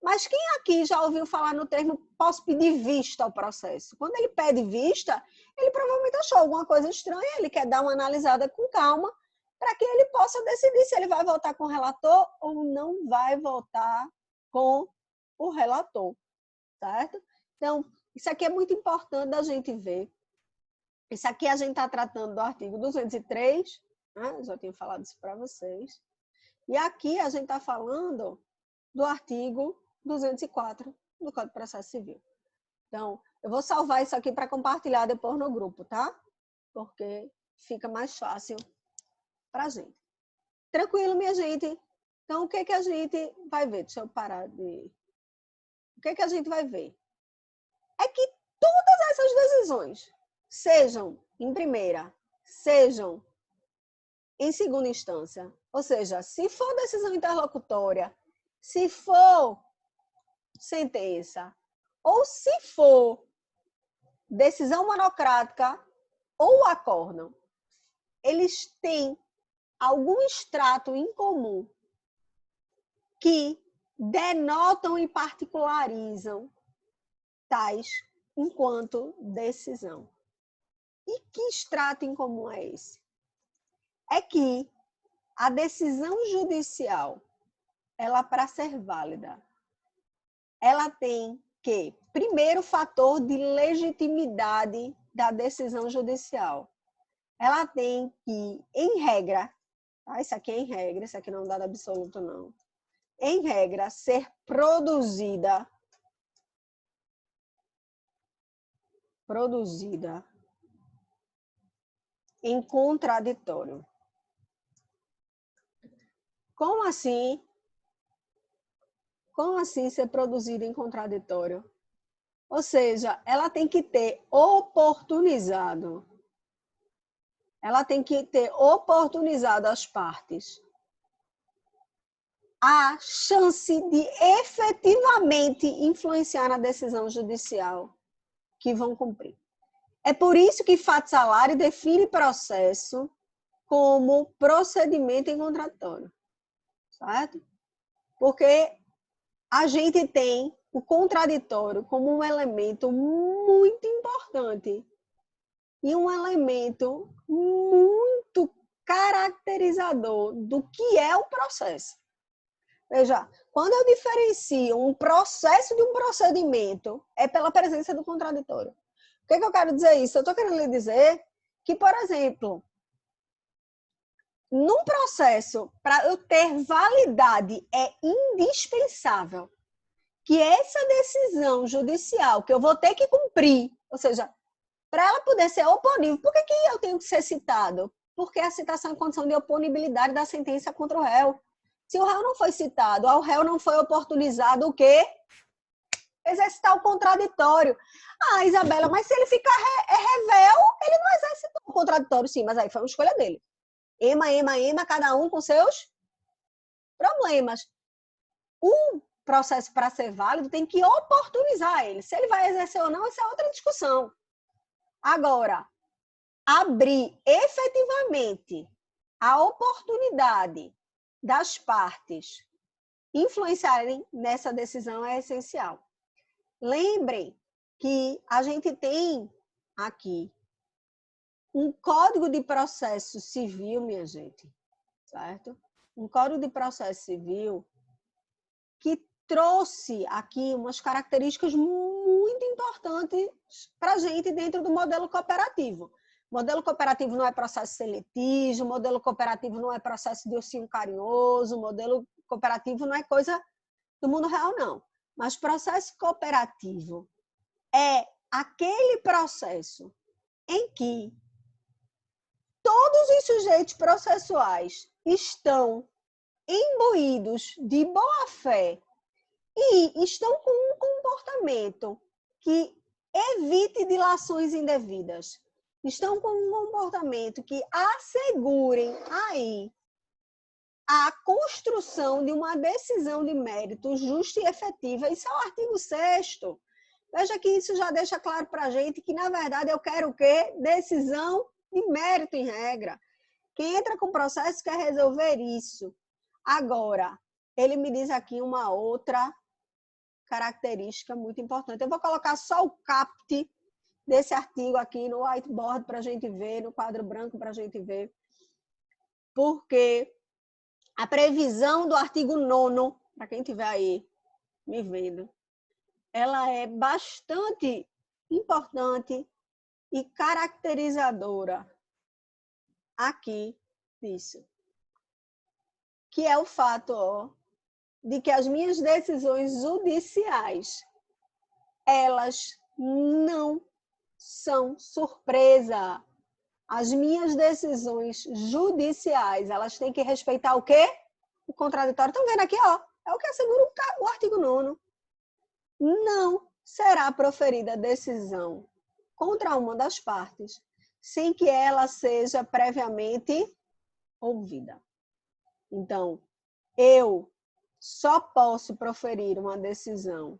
Mas quem aqui já ouviu falar no termo posso pedir vista ao processo? Quando ele pede vista, ele provavelmente achou alguma coisa estranha, ele quer dar uma analisada com calma para que ele possa decidir se ele vai votar com o relator ou não vai votar com o relator, certo? Então, isso aqui é muito importante da gente ver. Isso aqui a gente está tratando do artigo 203, né? Eu já tinha falado isso para vocês. E aqui a gente está falando do artigo 204 do Código de Processo Civil. Então, eu vou salvar isso aqui para compartilhar depois no grupo, tá? Porque fica mais fácil para a gente. Tranquilo, minha gente? Então, o que a gente vai ver? Deixa eu parar de... O que a gente vai ver? É que todas essas decisões, sejam em primeira, sejam em segunda instância, ou seja, se for decisão interlocutória, se for sentença, ou se for decisão monocrática ou acórdão, eles têm algum extrato em comum que denotam e particularizam tais enquanto decisão. E que extrato em comum é esse? É que a decisão judicial, ela para ser válida, ela tem que, primeiro, fator de legitimidade da decisão judicial. Ela tem que, em regra, tá? Isso aqui é em regra, isso aqui não é um dado absoluto, não. Em regra, ser produzida em contraditório. Como assim? Como assim ser produzida em contraditório? Ou seja, ela tem que ter oportunizado. Ela tem que ter oportunizado às partes a chance de efetivamente influenciar na decisão judicial que vão cumprir. É por isso que fato salário define processo como procedimento em contraditório, certo? Porque a gente tem o contraditório como um elemento muito importante e um elemento muito caracterizador do que é o processo. Veja, quando eu diferencio um processo de um procedimento, é pela presença do contraditório. O que eu quero dizer isso? Eu estou querendo lhe dizer que, por exemplo, num processo, para eu ter validade, é indispensável que essa decisão judicial, que eu vou ter que cumprir, ou seja, para ela poder ser oponível, por que eu tenho que ser citado? Porque a citação é condição de oponibilidade da sentença contra o réu. Se o réu não foi citado, ao réu não foi oportunizado o quê? Exercitar o contraditório. Ah, Isabela, mas se ele ficar revel, ele não exercitou o contraditório, sim, mas aí foi uma escolha dele. Ema, cada um com seus problemas. O processo, para ser válido, tem que oportunizar ele. Se ele vai exercer ou não, essa é outra discussão. Agora, abrir efetivamente a oportunidade das partes influenciarem nessa decisão é essencial. Lembrem que a gente tem aqui um Código de Processo Civil, minha gente, certo? Um Código de Processo Civil que trouxe aqui umas características muito importantes para a gente dentro do modelo cooperativo. O modelo cooperativo não é processo sem litígio, o modelo cooperativo não é processo de ursinho carinhoso, o modelo cooperativo não é coisa do mundo real, não. Mas processo cooperativo é aquele processo em que todos os sujeitos processuais estão imbuídos de boa-fé e estão com um comportamento que evite dilações indevidas. Estão com um comportamento que assegurem aí a construção de uma decisão de mérito justa e efetiva. Isso é o artigo 6º. Veja que isso já deixa claro para a gente que, na verdade, eu quero o quê? Decisão de mérito em regra. Quem entra com processo quer resolver isso. Agora, ele me diz aqui uma outra característica muito importante. Eu vou colocar só o caput desse artigo aqui no whiteboard para a gente ver, no quadro branco para a gente ver, porque a previsão do artigo 9º, para quem estiver aí me vendo, ela é bastante importante e caracterizadora aqui disso, que é o fato de que as minhas decisões judiciais, elas não são surpresa. As minhas decisões judiciais, elas têm que respeitar o quê? O contraditório. Estão vendo aqui, ó? É o que assegura o artigo 9º. Não será proferida decisão contra uma das partes sem que ela seja previamente ouvida. Então, eu só posso proferir uma decisão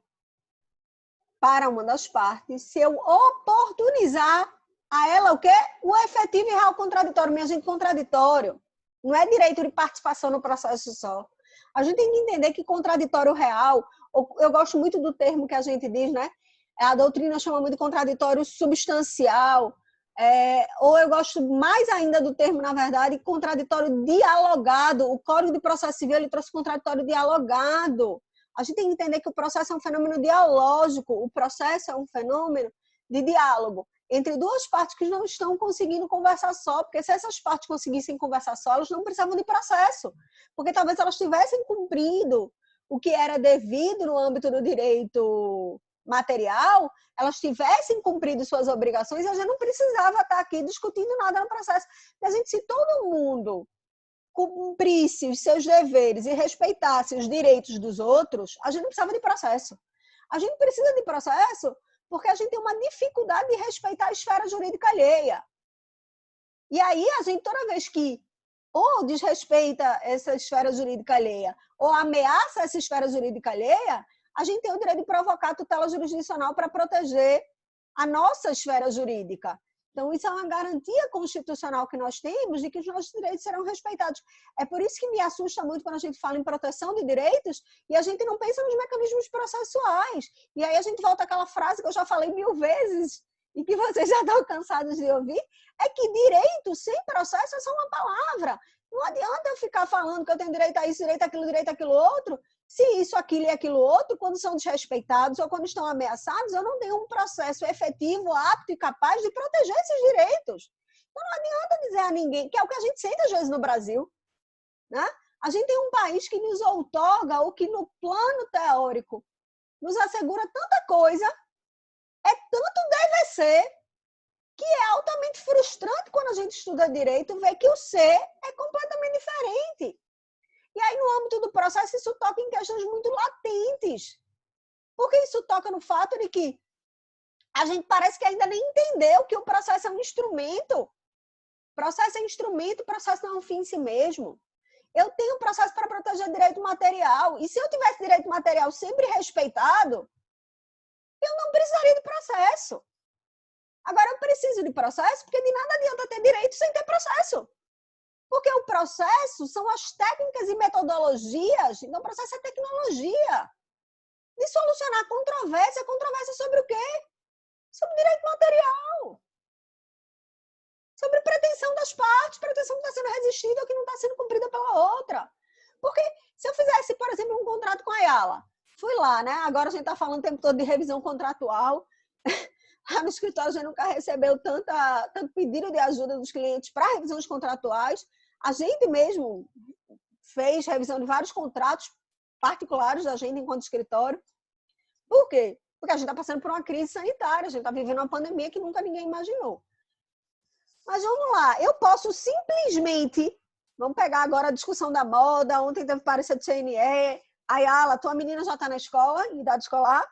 para uma das partes se eu oportunizar a ela o quê? O efetivo e real contraditório. Minha gente, contraditório não é direito de participação no processo só. A gente tem que entender que contraditório real, eu gosto muito do termo que a gente diz, né? A doutrina chama muito de contraditório substancial, ou eu gosto mais ainda do termo, na verdade, contraditório dialogado. O Código de Processo Civil ele trouxe contraditório dialogado. A gente tem que entender que o processo é um fenômeno dialógico, o processo é um fenômeno de diálogo entre duas partes que não estão conseguindo conversar só, porque se essas partes conseguissem conversar só, elas não precisavam de processo, porque talvez elas tivessem cumprido o que era devido no âmbito do direito material, elas tivessem cumprido suas obrigações e a gente não precisava estar aqui discutindo nada no processo. A gente, se todo mundo cumprisse os seus deveres e respeitasse os direitos dos outros, a gente não precisava de processo. A gente precisa de processo porque a gente tem uma dificuldade de respeitar a esfera jurídica alheia. E aí, a gente, toda vez que ou desrespeita essa esfera jurídica alheia, ou ameaça essa esfera jurídica alheia, a gente tem o direito de provocar a tutela jurisdicional para proteger a nossa esfera jurídica. Então, isso é uma garantia constitucional que nós temos de que os nossos direitos serão respeitados. É por isso que me assusta muito quando a gente fala em proteção de direitos e a gente não pensa nos mecanismos processuais. E aí a gente volta àquela frase que eu já falei 1000 vezes e que vocês já estão cansados de ouvir, é que direito sem processo é só uma palavra. Não adianta eu ficar falando que eu tenho direito a isso, direito àquilo outro, se isso, aquilo e aquilo outro, quando são desrespeitados ou quando estão ameaçados, eu não tenho um processo efetivo, apto e capaz de proteger esses direitos. Então não adianta dizer a ninguém, que é o que a gente sente às vezes no Brasil, né? A gente tem um país que nos outorga o que no plano teórico nos assegura tanta coisa, tanto deve ser, que é altamente frustrante quando a gente estuda direito ver que o ser é completamente diferente. E aí, no âmbito do processo, isso toca em questões muito latentes. Porque isso toca no fato de que a gente parece que ainda nem entendeu que o processo é um instrumento. Processo é instrumento, processo não é um fim em si mesmo. Eu tenho um processo para proteger direito material. E se eu tivesse direito material sempre respeitado, eu não precisaria de processo. Agora, eu preciso de processo porque de nada adianta ter direito sem ter processo. Porque o processo são as técnicas e metodologias, então o processo é tecnologia de solucionar controvérsia. Controvérsia sobre o quê? Sobre direito material. Sobre pretensão das partes, pretensão que está sendo resistida ou que não está sendo cumprida pela outra. Porque se eu fizesse, por exemplo, um contrato com a Ayala, fui lá, né? Agora a gente está falando o tempo todo de revisão contratual. Lá no escritório a gente nunca recebeu tanto pedido de ajuda dos clientes para revisões contratuais. A gente mesmo fez revisão de vários contratos particulares da gente enquanto escritório. Por quê? Porque a gente está passando por uma crise sanitária, a gente está vivendo uma pandemia que nunca ninguém imaginou. Mas vamos lá, eu posso simplesmente, vamos pegar agora a discussão da moda, ontem teve parecer do CNE, Ayala, tua menina já está na escola, em idade escolar?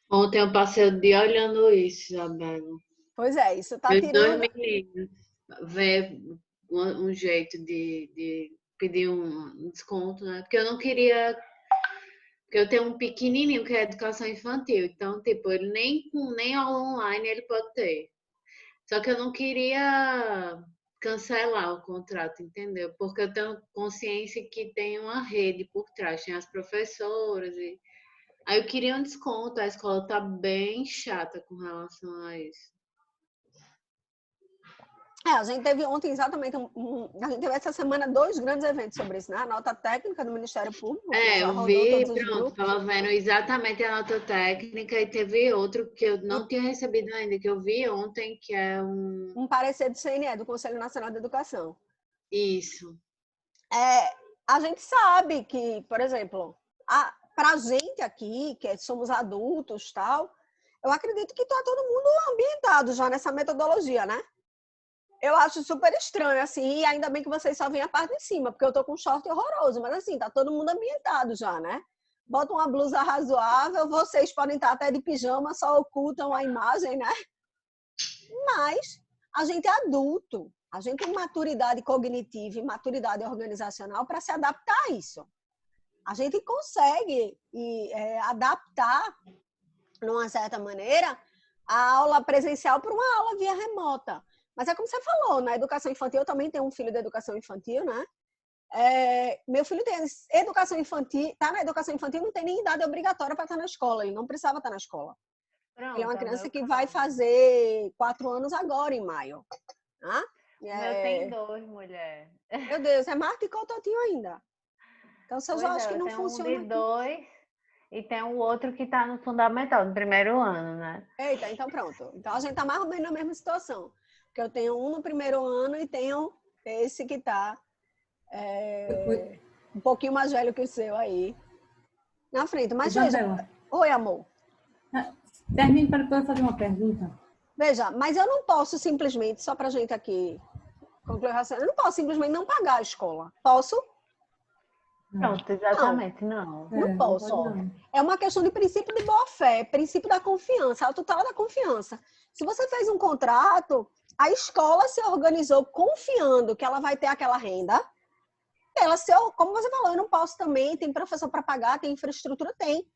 Ontem eu passei o dia olhando isso, Isabela. Pois é, isso está Meus tirando... dois meninos, ver um jeito de pedir um desconto, né? Porque eu não queria. Porque eu tenho um pequenininho que é educação infantil, então, tipo, ele nem aula online ele pode ter. Só que eu não queria cancelar o contrato, entendeu? Porque eu tenho consciência que tem uma rede por trás, tem as professoras e aí eu queria um desconto, a escola tá bem chata com relação a isso. A gente teve ontem exatamente, a gente teve essa semana 2 grandes eventos sobre isso, né? A nota técnica do Ministério Público, que já Eu rodou vi, todos os pronto, grupos. tava vendo exatamente a nota técnica e teve outro que eu não tinha recebido ainda, que eu vi ontem, que é Um parecer do CNE, do Conselho Nacional de Educação. Isso. A gente sabe que, por exemplo, para a gente aqui, que somos adultos tal, eu acredito que está todo mundo ambientado já nessa metodologia, né? Eu acho super estranho, assim, e ainda bem que vocês só veem a parte de cima, porque eu tô com um short horroroso, mas assim, tá todo mundo ambientado já, né? Bota uma blusa razoável, vocês podem estar até de pijama, só ocultam a imagem, né? Mas a gente é adulto, a gente tem maturidade cognitiva e maturidade organizacional para se adaptar a isso. A gente consegue adaptar, de uma certa maneira, a aula presencial para uma aula via remota. Mas é como você falou, na educação infantil, eu também tenho um filho de educação infantil, né? Meu filho tem educação infantil, tá na educação infantil, não tem nem idade obrigatória para estar na escola, ele não precisava estar na escola. Pronto, Ele é uma criança que caso. vai fazer 4 anos agora, em maio. Tá? Meu tem 2, mulher. Meu Deus, é mais do que o Totinho ainda. Então, eu já acho que não tem um funciona de 2 e tem um outro que está no fundamental, no primeiro ano, né? Eita, então pronto. Então, a gente tá mais ou menos na mesma situação. Porque eu tenho um no primeiro ano e tenho esse que tá um pouquinho mais velho que o seu aí, na frente. Mas Isabela, veja... Oi, amor. termine para eu fazer uma pergunta. Veja, mas eu não posso simplesmente, só pra gente aqui concluir o raciocínio, eu não posso simplesmente não pagar a escola. Posso? Pronto, exatamente, não. Não posso. Não. É uma questão de princípio de boa-fé, princípio da confiança, a tutela da confiança. Se você fez um contrato, a escola se organizou confiando que ela vai ter aquela renda. Como você falou, eu não posso também, tem professor para pagar, tem infraestrutura, tem.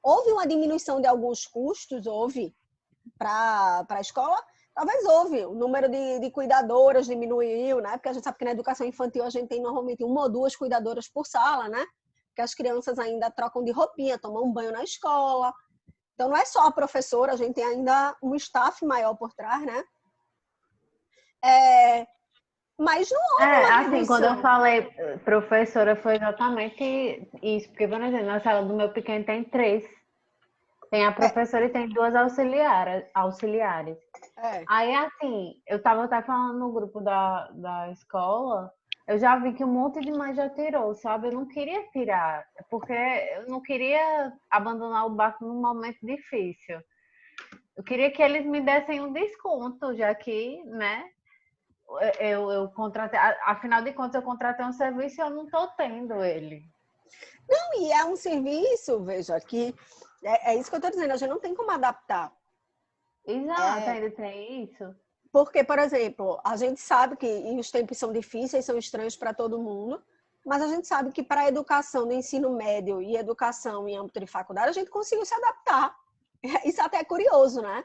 Houve uma diminuição de alguns custos, houve, para a escola, talvez houve. O número de cuidadoras diminuiu, né? Porque a gente sabe que na educação infantil a gente tem normalmente 1 ou 2 cuidadoras por sala, né? Porque as crianças ainda trocam de roupinha, tomam um banho na escola. Então, não é só a professora, a gente tem ainda um staff maior por trás, né? Mas não houve uma Assim, quando eu redução. falei professora, foi exatamente isso. Porque, por exemplo, na sala do meu pequeno tem 3. Tem a professora e tem 2 auxiliares. Aí, assim, eu tava até falando no grupo da escola, eu já vi que um monte de mãe já tirou, sabe? Eu não queria tirar, porque eu não queria abandonar o barco num momento difícil. Eu queria que eles me dessem um desconto, já que, né, eu contratei, afinal de contas, eu contratei um serviço e eu não tô tendo ele. Não, e é um serviço, veja, que é isso que eu tô dizendo, a gente não tem como adaptar. Exato, ainda tem isso. Porque, por exemplo, a gente sabe que os tempos são difíceis, são estranhos para todo mundo, mas a gente sabe que para a educação do ensino médio e educação em âmbito de faculdade, a gente conseguiu se adaptar. Isso até é curioso, né?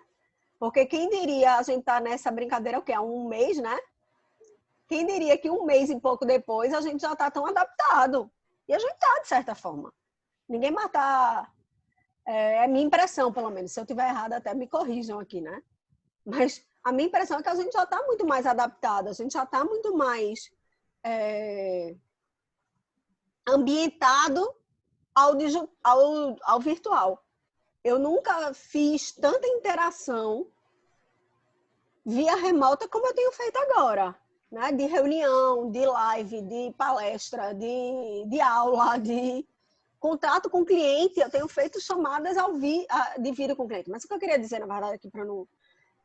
Porque quem diria a gente tá nessa brincadeira, o quê? Há um mês, né? Quem diria que um mês e pouco depois a gente já está tão adaptado? E a gente está, de certa forma. Ninguém matar... É minha impressão, pelo menos. Se eu estiver errada, até me corrijam aqui, né? Mas a minha impressão é que a gente já está muito mais adaptado, a gente já está muito mais ambientado ao virtual. Eu nunca fiz tanta interação via remota como eu tenho feito agora, né? De reunião, de live, de palestra, de aula, de contato com o cliente. Eu tenho feito chamadas de vídeo com o cliente. Mas o que eu queria dizer, na verdade, aqui para não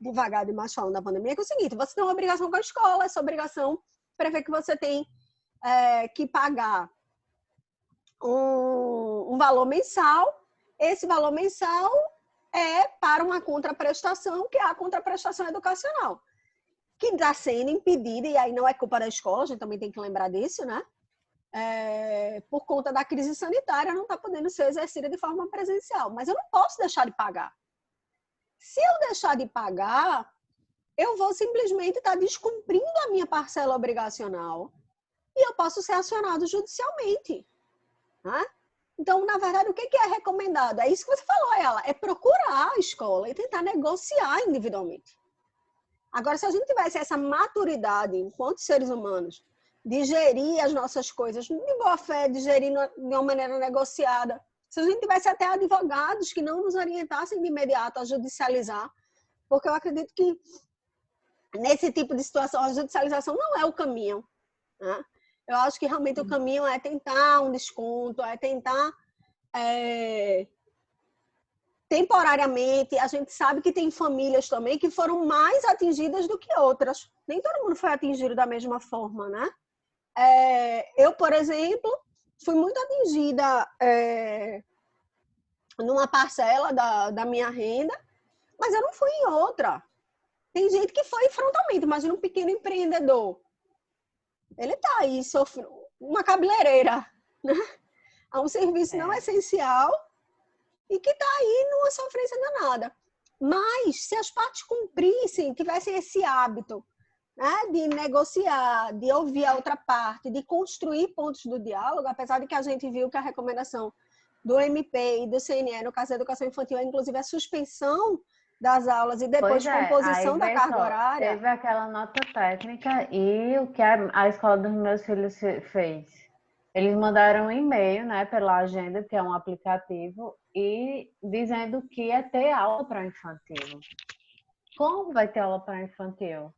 devagar demais falando da pandemia, é que é o seguinte: você tem uma obrigação com a escola, essa obrigação prevê que você tem que pagar um valor mensal. Esse valor mensal é para uma contraprestação, que é a contraprestação educacional, que está sendo impedida, e aí não é culpa da escola, a gente também tem que lembrar disso, né? Por conta da crise sanitária, não está podendo ser exercida de forma presencial. Mas eu não posso deixar de pagar. Se eu deixar de pagar, eu vou simplesmente estar descumprindo a minha parcela obrigacional e eu posso ser acionado judicialmente, né? Então, na verdade, o que é recomendado? É isso que você falou, é procurar a escola e tentar negociar individualmente. Agora, se a gente tivesse essa maturidade, enquanto seres humanos, de gerir as nossas coisas de boa fé, de gerir de uma maneira negociada, se a gente tivesse até advogados que não nos orientassem de imediato a judicializar, porque eu acredito que nesse tipo de situação a judicialização não é o caminho, né? Eu acho que realmente o caminho é tentar um desconto, é tentar temporariamente. A gente sabe que tem famílias também que foram mais atingidas do que outras. Nem todo mundo foi atingido da mesma forma, né? Eu, por exemplo, fui muito atingida numa parcela da minha renda, mas eu não fui em outra. Tem gente que foi frontalmente. Imagina um pequeno empreendedor. Ele está aí sofrendo uma cabeleireira, né? A um serviço não essencial e que está aí numa sofrência danada. Mas se as partes cumprissem, tivessem esse hábito, né, de negociar, de ouvir a outra parte, de construir pontos do diálogo, apesar de que a gente viu que a recomendação do MP e do CNE, no caso da educação infantil, é inclusive a suspensão das aulas e depois composição da carga horária. Teve aquela nota técnica e o que a escola dos meus filhos fez? Eles mandaram um e-mail, né, pela agenda, que é um aplicativo, e dizendo que ia ter aula para infantil. Como vai ter aula para infantil?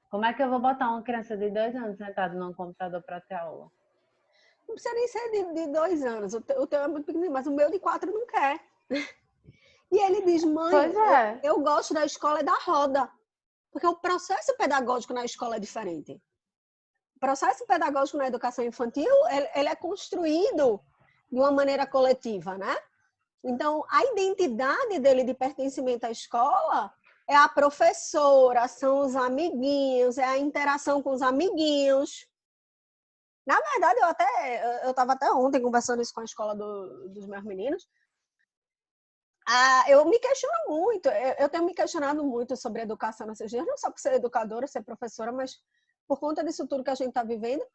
Como é que eu vou botar uma criança de 2 anos sentada num computador para ter aula? Não precisa nem ser de 2 anos. O teu é muito pequenininho, mas o meu de 4 não quer. E ele diz: mãe, eu gosto da escola da roda. Porque o processo pedagógico na escola é diferente. O processo pedagógico na educação infantil, ele é construído de uma maneira coletiva, né? Então, a identidade dele de pertencimento à escola é a professora, são os amiguinhos, é a interação com os amiguinhos. Na verdade, eu estava até ontem conversando isso com a escola dos meus meninos. Eu me questiono muito, eu tenho me questionado muito sobre educação nesses dias, não só por ser educadora, ser professora, mas por conta disso tudo que a gente está vivendo.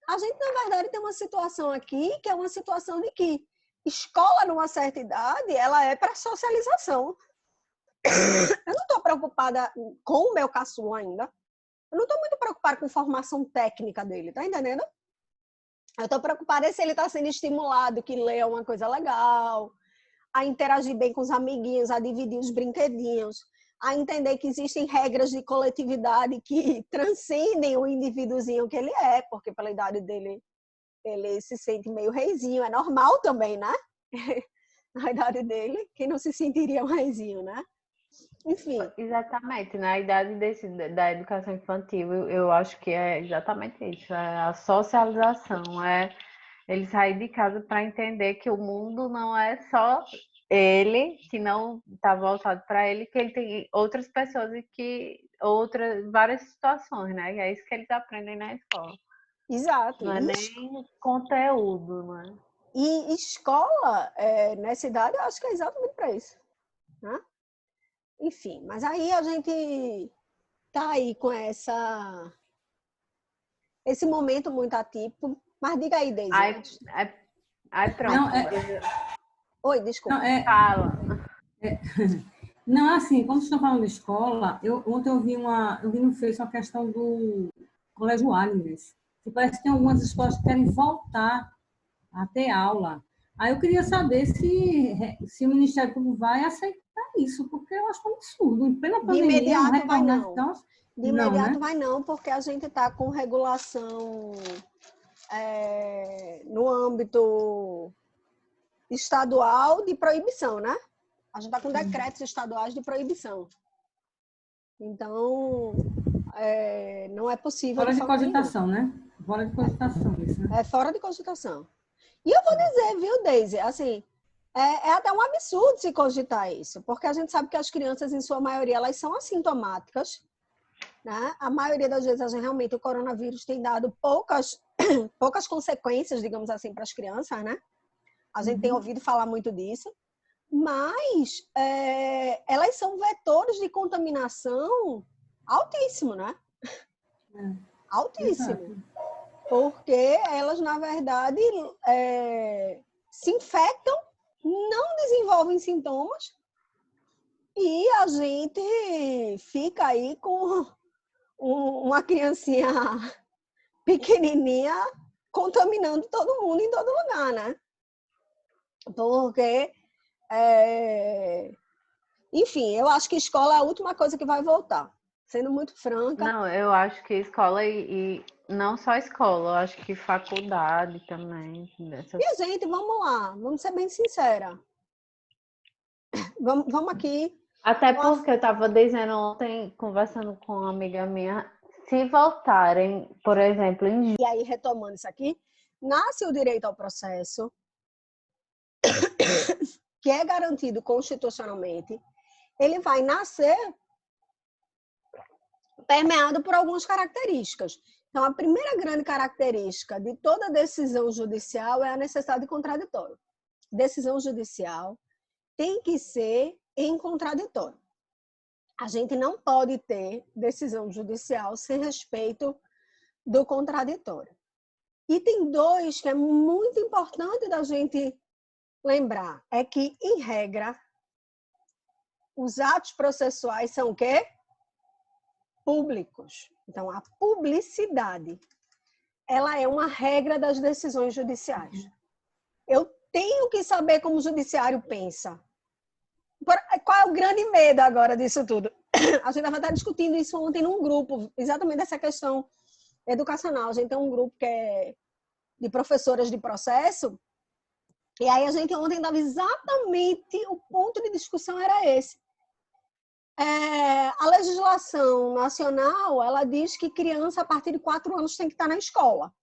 A gente, na verdade, tem uma situação aqui que é uma situação de que escola, numa certa idade, ela é para socialização. Eu não estou preocupada com o meu caçula ainda. Eu não estou muito preocupada com a formação técnica dele, tá entendendo? Eu estou preocupada se ele está sendo estimulado, que lê uma coisa legal, a interagir bem com os amiguinhos, a dividir os brinquedinhos, a entender que existem regras de coletividade que transcendem o indivíduozinho que ele é, porque pela idade dele, ele se sente meio reizinho. É normal também, né? Na idade dele, quem não se sentiria um reizinho, né? Enfim. Exatamente, na idade da educação infantil, eu acho que é exatamente isso, é a socialização, é ele sair de casa para entender que o mundo não é só ele, que não está voltado para ele, que ele tem outras pessoas e que várias situações, né? E é isso que eles aprendem na escola. Exato. Não é nem conteúdo, não é? E escola, nessa idade, eu acho que é exatamente para isso, né? Enfim, mas aí a gente tá aí com esse momento muito atípico. Mas diga aí, Deise. Aí pronto. Não, Oi, desculpa. Não, Fala. Não, assim, como vocês estão falando de escola, ontem eu vi no Face uma questão do Colégio Agnes, que parece que tem algumas escolas que querem voltar a ter aula. Aí eu queria saber se o Ministério Público vai aceitar isso, porque eu acho um absurdo. Em plena pandemia, de imediato vai não. Então, de imediato vai não, porque a gente está com regulação no âmbito estadual de proibição, né? A gente está com decretos estaduais de proibição. Então, não é possível... Fora de cogitação, né? Fora de cogitação, isso, né? É fora de cogitação. E eu vou dizer, viu, Deise, assim, é até um absurdo se cogitar isso, porque a gente sabe que as crianças, em sua maioria, elas são assintomáticas, né? A maioria das vezes, realmente, o coronavírus tem dado poucas consequências, digamos assim, para as crianças, né? A gente tem ouvido falar muito disso, mas elas são vetores de contaminação altíssimo, né? Altíssimo. Exato. Porque elas, na verdade, se infectam, não desenvolvem sintomas e a gente fica aí com uma criancinha pequenininha contaminando todo mundo em todo lugar, né? Porque, enfim, eu acho que escola é a última coisa que vai voltar. Sendo muito franca. Não, eu acho que escola e não só escola, eu acho que faculdade também. E, gente, vamos lá, vamos ser bem sincera. Vamos aqui. Até porque eu estava dizendo ontem, conversando com uma amiga minha, se voltarem, por exemplo, E aí, retomando isso aqui, nasce o direito ao processo, que é garantido constitucionalmente, ele vai nascer permeado por algumas características. Então, a primeira grande característica de toda decisão judicial é a necessidade de contraditório. Decisão judicial tem que ser em contraditório. A gente não pode ter decisão judicial sem respeito do contraditório. E tem dois que é muito importante da gente lembrar. É que, em regra, os atos processuais são o quê? Públicos. Então, a publicidade, ela é uma regra das decisões judiciais. Eu tenho que saber como o judiciário pensa. Qual é o grande medo agora disso tudo? A gente estava discutindo isso ontem num grupo, exatamente essa questão educacional. A gente tem um grupo que é de professoras de processo, e aí a gente ontem dava exatamente, o ponto de discussão era esse. A legislação nacional, ela diz que criança a partir de 4 anos tem que estar na escola.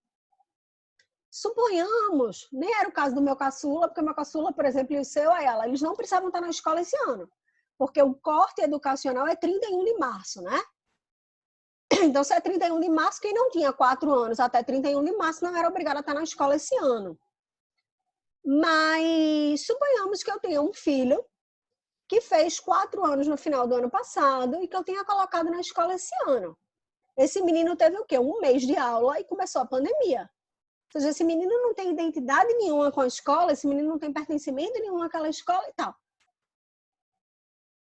Suponhamos, nem era o caso do meu caçula, porque o meu caçula, por exemplo, e o seu, Ayala, eles não precisavam estar na escola esse ano, porque o corte educacional é 31 de março, né? Então, se é 31 de março, quem não tinha 4 anos até 31 de março não era obrigado a estar na escola esse ano. Mas suponhamos que eu tenha um filho que fez 4 anos no final do ano passado e que eu tenha colocado na escola esse ano. Esse menino teve o quê? 1 mês de aula e começou a pandemia. Ou seja, esse menino não tem identidade nenhuma com a escola, esse menino não tem pertencimento nenhum àquela escola e tal.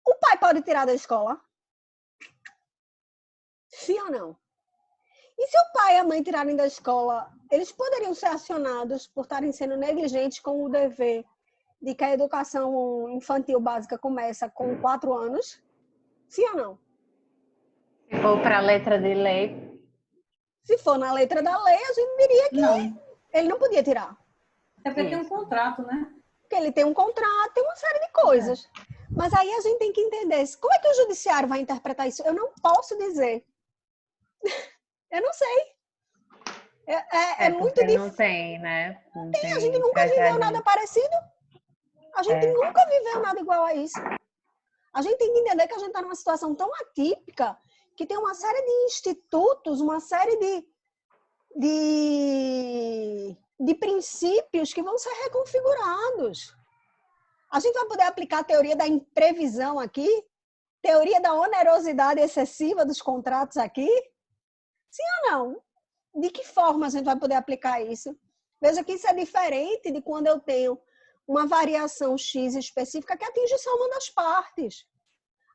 O pai pode tirar da escola? Sim ou não? E se o pai e a mãe tirarem da escola, eles poderiam ser acionados por estarem sendo negligentes com o dever de que a educação infantil básica começa com 4 anos? Sim ou não? Se for para a letra de lei. Se for na letra da lei, a gente diria que ele não podia tirar. É porque tem um contrato, né? Porque ele tem um contrato, tem uma série de coisas. Mas aí a gente tem que entender, como é que o judiciário vai interpretar isso? Eu não posso dizer. Eu não sei. É muito difícil. Não tem, né? Não tem, a gente nunca viveu nada parecido. A gente nunca viveu nada igual a isso. A gente tem que entender que a gente está numa situação tão atípica que tem uma série de institutos, uma série de princípios que vão ser reconfigurados. A gente vai poder aplicar a teoria da imprevisão aqui? Teoria da onerosidade excessiva dos contratos aqui? Sim ou não? De que forma a gente vai poder aplicar isso? Veja que isso é diferente de quando eu tenho uma variação X específica que atinge só uma das partes.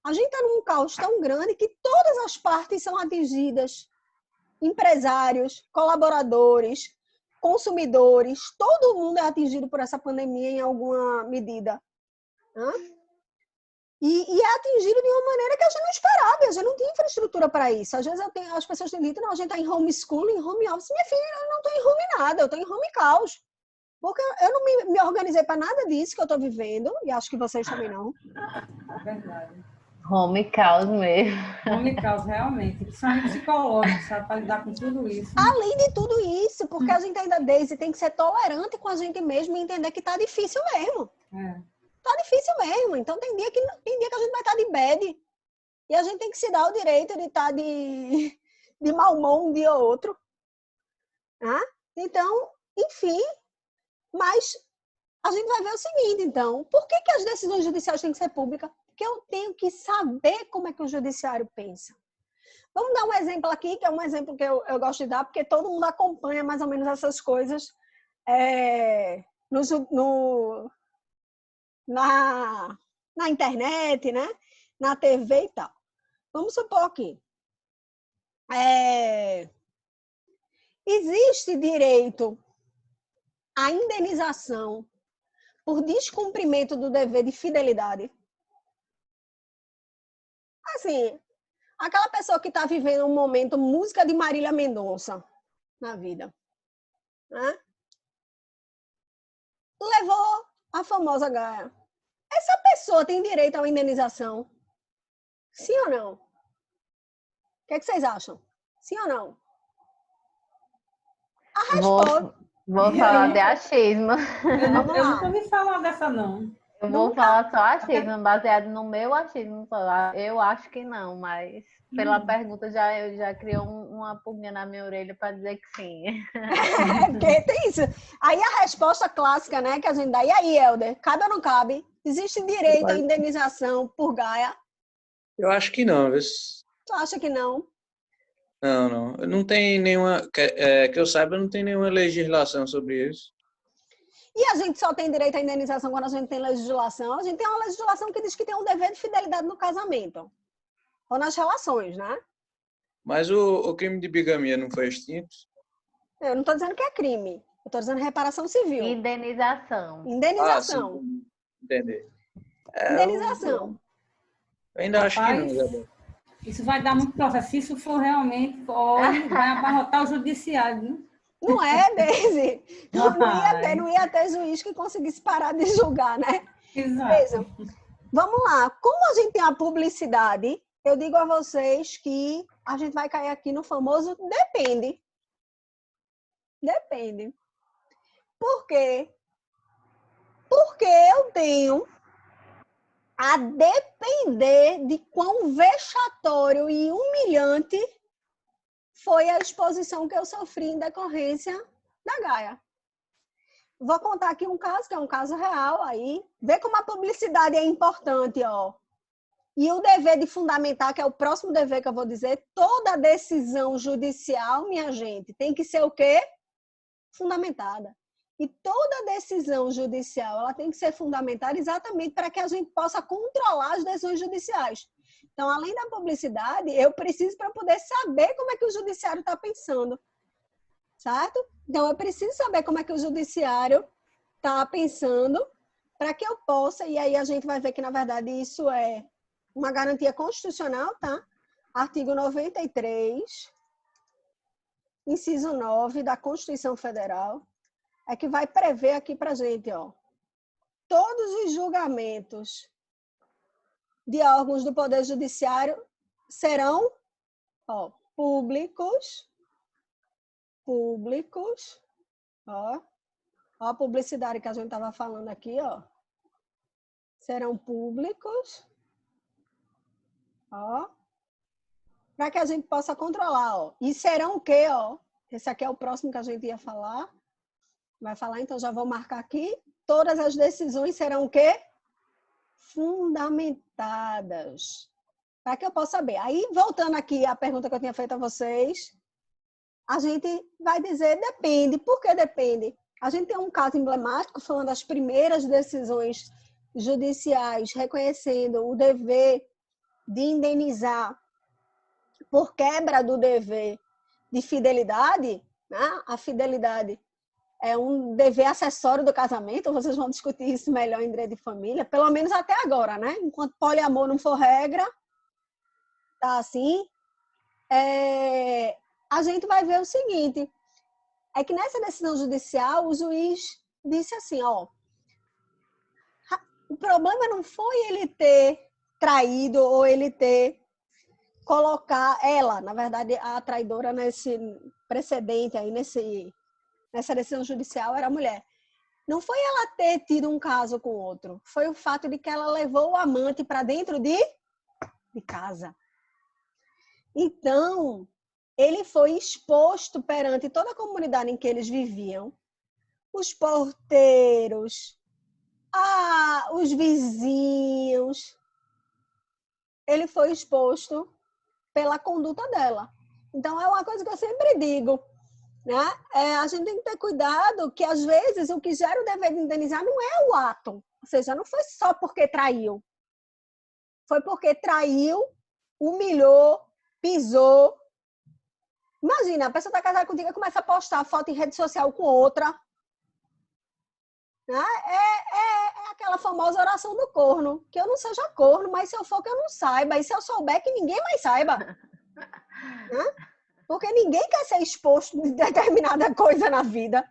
A gente está num caos tão grande que todas as partes são atingidas. Empresários, colaboradores, consumidores, todo mundo é atingido por essa pandemia em alguma medida. E é atingido de uma maneira que a gente não esperava, a gente não tinha infraestrutura para isso. Às vezes as pessoas têm dito, não, a gente está em homeschooling, em home office. Minha filha, eu não estou em home nada, eu estou em home caos. Porque eu não me organizei para nada disso que eu estou vivendo, e acho que vocês também não. É verdade. Home caos mesmo. Home caos, realmente. Principalmente psicológico, sabe? Para lidar com tudo isso. Além de tudo isso, porque a gente ainda, Deise, tem que ser tolerante com a gente mesmo e entender que tá difícil mesmo. Tá difícil mesmo. Então tem dia que a gente vai estar de bad. E a gente tem que se dar o direito de estar de mau humor um dia ou outro. Então, enfim, mas a gente vai ver o seguinte, então. Por que as decisões judiciais têm que ser públicas? Porque eu tenho que saber como é que o judiciário pensa. Vamos dar um exemplo aqui, que é um exemplo que eu gosto de dar, porque todo mundo acompanha mais ou menos essas coisas na internet, né? Na TV e tal. Vamos supor aqui. Existe direito à indenização por descumprimento do dever de fidelidade? Assim, aquela pessoa que está vivendo um momento música de Marília Mendonça na vida, né? Levou a famosa Gaia. Essa pessoa tem direito a uma indenização? Sim ou não? O que vocês acham? Sim ou não? A resposta... Vou falar de achismo. Eu nunca ouvi falar dessa, não. Eu vou falar só achismo, baseado no meu achismo. Eu acho que não, mas pela pergunta já criou uma pulguinha na minha orelha para dizer que sim. Porque tem isso. Aí a resposta clássica, né, que a gente dá. E aí, Helder, cabe ou não cabe? Existe direito à indenização por Gaia? Eu acho que não. Tu acha que não? Não. Não tem nenhuma... que eu saiba, não tem nenhuma legislação sobre isso. E a gente só tem direito à indenização quando a gente tem legislação? A gente tem uma legislação que diz que tem um dever de fidelidade no casamento. Ou nas relações, né? Mas o crime de bigamia não foi extinto? Eu não estou dizendo que é crime. Eu estou dizendo reparação civil. Indenização. Indenização. Sim. Entender. Indenização. Eu ainda acho que não, Isabel. Isso vai dar muito processo. Se isso for realmente, vai abarrotar o judiciário, né? Não é, Deise? Não ia ter juiz que conseguisse parar de julgar, né? Exato. Beleza. Vamos lá. Como a gente tem a publicidade, eu digo a vocês que a gente vai cair aqui no famoso depende. Depende. Por quê? Porque eu tenho a depender de quão vexatório e humilhante foi a exposição que eu sofri em decorrência da Gaia. Vou contar aqui um caso, que é um caso real, aí. Vê como a publicidade é importante, ó. E o dever de fundamentar, que é o próximo dever que eu vou dizer, toda decisão judicial, minha gente, tem que ser o quê? Fundamentada. E toda decisão judicial, ela tem que ser fundamentada exatamente para que a gente possa controlar as decisões judiciais. Então, além da publicidade, eu preciso para poder saber como é que o judiciário está pensando, certo? Então, eu preciso saber como é que o judiciário está pensando para que eu possa, e aí a gente vai ver que, na verdade, isso é uma garantia constitucional, tá? Artigo 93, inciso 9 da Constituição Federal, é que vai prever aqui para a gente, ó, todos os julgamentos de órgãos do Poder Judiciário serão, ó, públicos, ó a publicidade que a gente estava falando aqui, ó, serão públicos, ó, para que a gente possa controlar, ó. E serão o quê, ó? Esse aqui é o próximo que a gente ia falar. Vai falar, então já vou marcar aqui. Todas as decisões serão o quê? Fundamentadas. Para que eu possa saber. Aí, voltando aqui à pergunta que eu tinha feito a vocês, a gente vai dizer depende. Por que depende? A gente tem um caso emblemático, foi uma das primeiras decisões judiciais reconhecendo o dever de indenizar por quebra do dever de fidelidade, né? A fidelidade é um dever acessório do casamento, vocês vão discutir isso melhor em direito de família, pelo menos até agora, né? Enquanto poliamor não for regra, tá assim, a gente vai ver o seguinte, é que nessa decisão judicial, o juiz disse assim, ó, o problema não foi ele ter traído ou ele ter colocar ela, na verdade, a traidora nesse precedente aí, nessa decisão judicial era a mulher. Não foi ela ter tido um caso com outro, foi o fato de que ela levou o amante para dentro de casa. Então, ele foi exposto perante toda a comunidade em que eles viviam, os porteiros, os vizinhos. Ele foi exposto pela conduta dela. Então, é uma coisa que eu sempre digo, né? A gente tem que ter cuidado que, às vezes, o que gera o dever de indenizar não é o ato. Ou seja, não foi só porque traiu. Foi porque traiu, humilhou, pisou. Imagina, a pessoa está casada contigo e começa a postar foto em rede social com outra. Né? É aquela famosa oração do corno. Que eu não seja corno, mas se eu for, que eu não saiba. E se eu souber, que ninguém mais saiba. Né? Porque ninguém quer ser exposto de determinada coisa na vida.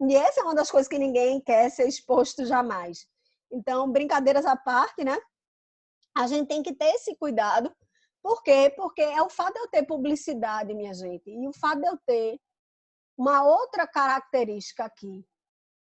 E essa é uma das coisas que ninguém quer ser exposto jamais. Então, brincadeiras à parte, né? A gente tem que ter esse cuidado. Por quê? Porque é o fato de eu ter publicidade, minha gente, e o fato de eu ter uma outra característica aqui,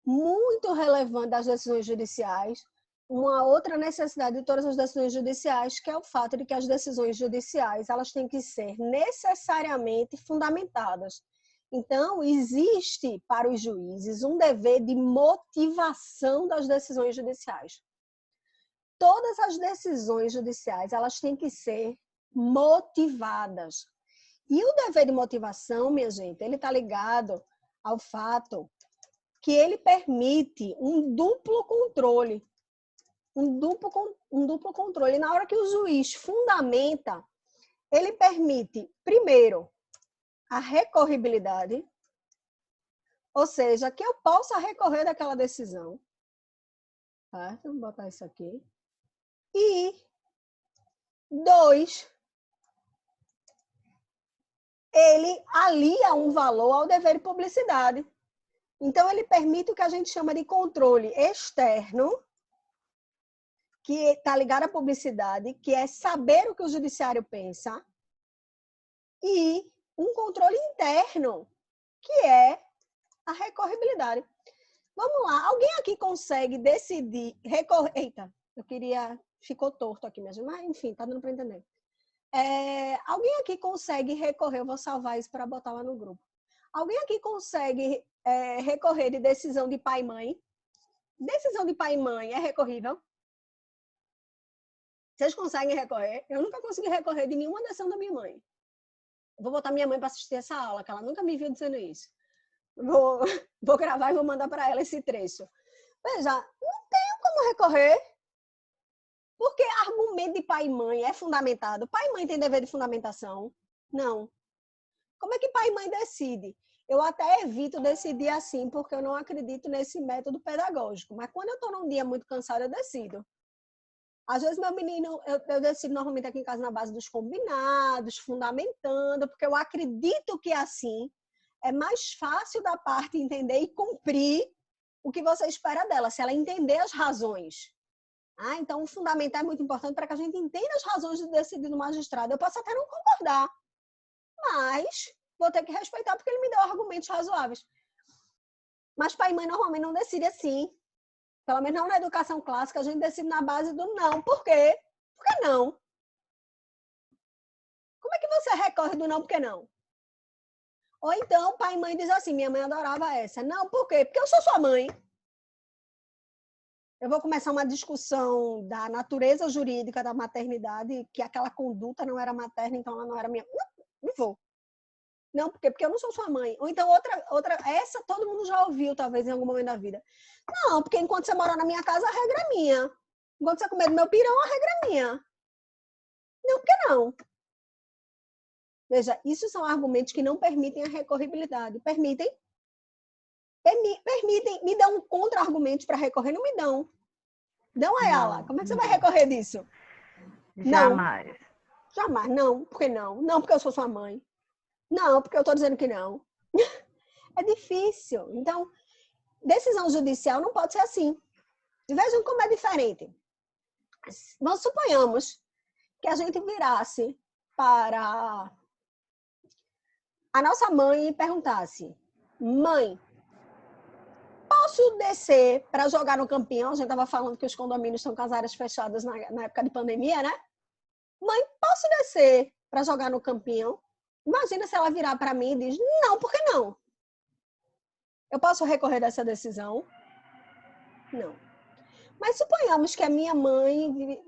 muito relevante das decisões judiciais, uma outra necessidade de todas as decisões judiciais, que é o fato de que as decisões judiciais elas têm que ser necessariamente fundamentadas. Então, existe para os juízes um dever de motivação das decisões judiciais. Todas as decisões judiciais elas têm que ser motivadas. E o dever de motivação, minha gente, ele está ligado ao fato que ele permite um duplo controle. Um duplo controle. Na hora que o juiz fundamenta, ele permite, primeiro, a recorribilidade, ou seja, que eu possa recorrer daquela decisão. Tá? Vamos botar isso aqui. E, 2, ele alia um valor ao dever de publicidade. Então, ele permite o que a gente chama de controle externo, que está ligado à publicidade, que é saber o que o judiciário pensa, e um controle interno, que é a recorribilidade. Vamos lá, alguém aqui consegue decidir recorrer... Eita, ficou torto aqui mesmo, mas enfim, tá dando para entender. Alguém aqui consegue recorrer, eu vou salvar isso para botar lá no grupo. Alguém aqui consegue recorrer de decisão de pai e mãe? Decisão de pai e mãe é recorrível? Vocês conseguem recorrer? Eu nunca consegui recorrer de nenhuma decisão da minha mãe. Vou botar minha mãe para assistir essa aula, que ela nunca me viu dizendo isso. Vou gravar e vou mandar para ela esse trecho. Veja, não tenho como recorrer. Porque argumento de pai e mãe é fundamentado. Pai e mãe têm dever de fundamentação? Não. Como é que pai e mãe decidem? Eu até evito decidir assim, porque eu não acredito nesse método pedagógico. Mas quando eu estou num dia muito cansada, eu decido. Às vezes, meu menino, eu decido normalmente aqui em casa na base dos combinados, fundamentando, porque eu acredito que assim é mais fácil da parte entender e cumprir o que você espera dela, se ela entender as razões. Então, o fundamental é muito importante para que a gente entenda as razões de decidir do magistrado. Eu posso até não concordar, mas vou ter que respeitar porque ele me deu argumentos razoáveis. Mas pai e mãe normalmente não decidem assim. Pelo menos não na educação clássica, a gente decide na base do não. Por quê? Por que não? Como é que você recorre do não, por que não? Ou então, pai e mãe diz assim, minha mãe adorava essa. Não, por quê? Porque eu sou sua mãe. Eu vou começar uma discussão da natureza jurídica da maternidade, que aquela conduta não era materna, então ela não era minha... Não vou. Não, porque eu não sou sua mãe. Ou então outra, essa todo mundo já ouviu, talvez, em algum momento da vida. Não, porque enquanto você mora na minha casa, a regra é minha. Enquanto você comer do meu pirão, a regra é minha. Não, porque não. Veja, isso são argumentos que não permitem a recorribilidade. Permitem, me dão contra-argumentos para recorrer, não me dão. Não, Ayala, como é que você vai recorrer disso? Jamais. Não. Jamais, não, por que não? Não, porque eu sou sua mãe. Não, porque eu estou dizendo que não. É difícil. Então, decisão judicial não pode ser assim. Vejam como é diferente. Nós suponhamos que a gente virasse para a nossa mãe e perguntasse: mãe, posso descer para jogar no campinho? A gente estava falando que os condomínios estão com as áreas fechadas na época de pandemia, né? Mãe, posso descer para jogar no campinho? Imagina se ela virar para mim e diz: não, por que não? Eu posso recorrer dessa decisão? Não. Mas suponhamos que a minha mãe,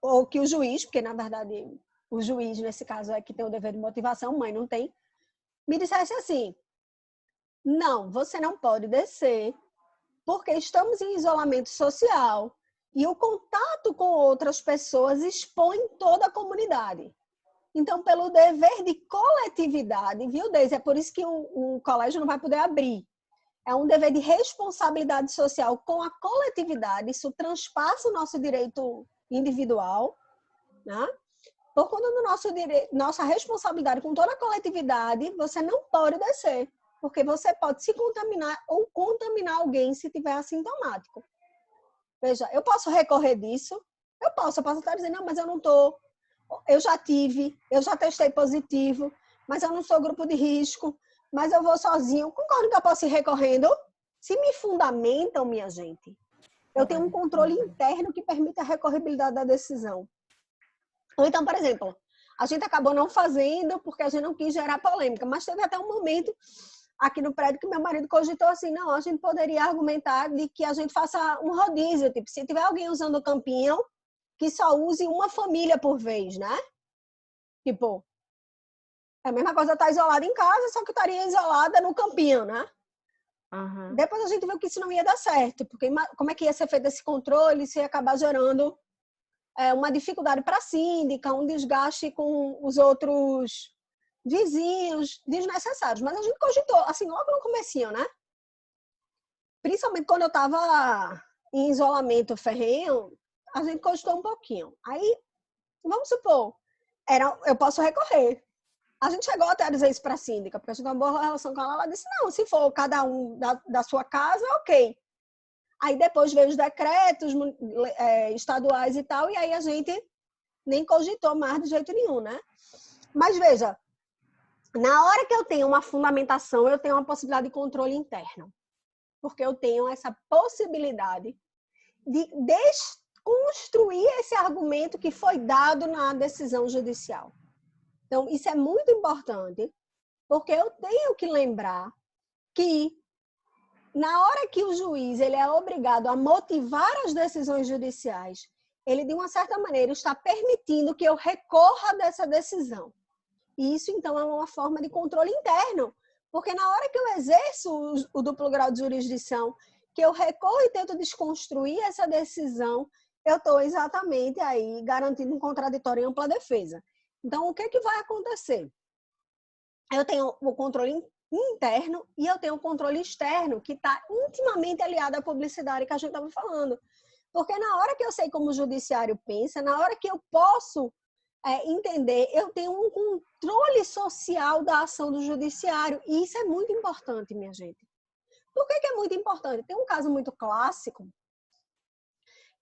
ou que o juiz, porque na verdade o juiz nesse caso é que tem o dever de motivação, mãe não tem, me dissesse assim: não, você não pode descer porque estamos em isolamento social e o contato com outras pessoas expõe toda a comunidade. Então, pelo dever de coletividade, viu, Deise? É por isso que o colégio não vai poder abrir. É um dever de responsabilidade social com a coletividade. Isso transpassa o nosso direito individual, né? Por conta do nossa responsabilidade com toda a coletividade, você não pode descer, porque você pode se contaminar ou contaminar alguém se tiver assintomático. Veja, eu posso recorrer disso? Eu posso até dizer, não, mas eu não estou... Eu já tive, eu já testei positivo, mas eu não sou grupo de risco, mas eu vou sozinho. Concordo que eu posso ir recorrendo? Se me fundamentam, minha gente, eu tenho um controle interno que permite a recorribilidade da decisão. Ou então, por exemplo, a gente acabou não fazendo porque a gente não quis gerar polêmica, mas teve até um momento aqui no prédio que meu marido cogitou assim, não, a gente poderia argumentar de que a gente faça um rodízio, tipo, se tiver alguém usando o campinho, que só use uma família por vez, né? Tipo, é a mesma coisa estar isolada em casa, só que estaria isolada no campinho, né? Uhum. Depois a gente viu que isso não ia dar certo, porque como é que ia ser feito esse controle se ia acabar gerando uma dificuldade para a síndica, um desgaste com os outros vizinhos desnecessários. Mas a gente cogitou, assim, logo no comecinho, né? Principalmente quando eu estava em isolamento ferrenho, a gente cogitou um pouquinho. Aí, vamos supor, eu posso recorrer. A gente chegou até a dizer isso para a síndica, porque a gente tem uma boa relação com ela. Ela disse, não, se for cada um da sua casa, ok. Aí depois veio os decretos estaduais e tal, e aí a gente nem cogitou mais de jeito nenhum, né? Mas veja, na hora que eu tenho uma fundamentação, eu tenho uma possibilidade de controle interno. Porque eu tenho essa possibilidade de desconstruir esse argumento que foi dado na decisão judicial. Então, isso é muito importante, porque eu tenho que lembrar que na hora que o juiz ele é obrigado a motivar as decisões judiciais, ele, de uma certa maneira, está permitindo que eu recorra dessa decisão. E isso, então, é uma forma de controle interno, porque na hora que eu exerço o duplo grau de jurisdição, que eu recorro e tento desconstruir essa decisão, eu estou exatamente aí garantindo um contraditório e ampla defesa. Então, o que vai acontecer? Eu tenho o controle interno e eu tenho o controle externo, que está intimamente aliado à publicidade que a gente estava falando. Porque na hora que eu sei como o judiciário pensa, na hora que eu posso entender, eu tenho um controle social da ação do judiciário. E isso é muito importante, minha gente. Por que é muito importante? Tem um caso muito clássico,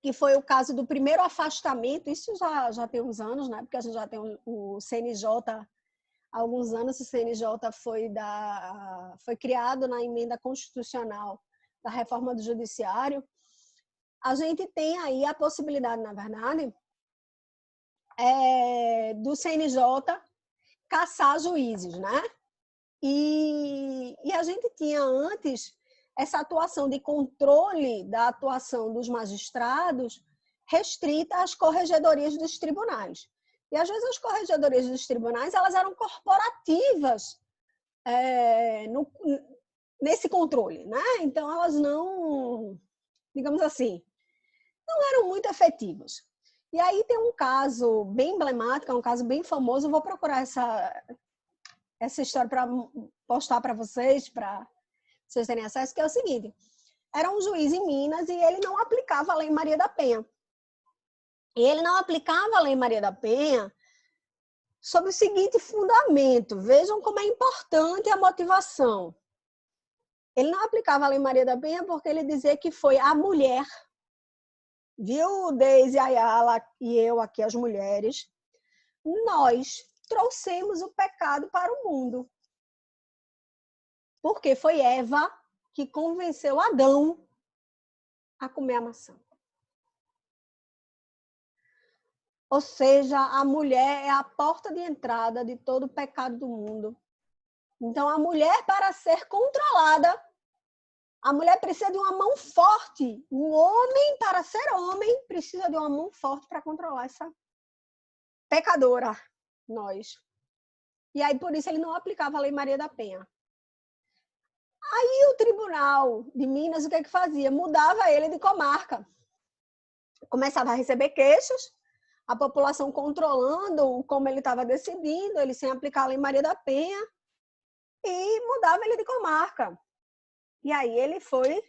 que foi o caso do primeiro afastamento. Isso já tem uns anos, né? Porque a gente já tem o CNJ. Há alguns anos o CNJ foi criado na emenda constitucional da reforma do judiciário. A gente tem aí a possibilidade, na verdade, do CNJ caçar juízes, né? E a gente tinha antes essa atuação de controle da atuação dos magistrados restrita às corregedorias dos tribunais. E, às vezes, as corregedorias dos tribunais elas eram corporativas nesse controle, né? Então, elas não, digamos assim, não eram muito efetivas. E aí tem um caso bem emblemático, um caso bem famoso, eu vou procurar essa história para postar para vocês terem acesso, que é o seguinte: era um juiz em Minas e ele não aplicava a Lei Maria da Penha. E ele não aplicava a Lei Maria da Penha sob o seguinte fundamento. Vejam como é importante a motivação. Ele não aplicava a Lei Maria da Penha porque ele dizia que foi a mulher, viu, Deise, Ayala e eu aqui, as mulheres, nós trouxemos o pecado para o mundo. Porque foi Eva que convenceu Adão a comer a maçã. Ou seja, a mulher é a porta de entrada de todo o pecado do mundo. Então, a mulher, para ser controlada, a mulher precisa de uma mão forte. O homem, para ser homem, precisa de uma mão forte para controlar essa pecadora, nós. E aí, por isso, ele não aplicava a Lei Maria da Penha. Aí, o Tribunal de Minas, o que fazia? Mudava ele de comarca. Começava a receber queixas, a população controlando como ele estava decidindo, ele sem aplicar a Lei Maria da Penha, e mudava ele de comarca. E aí ele foi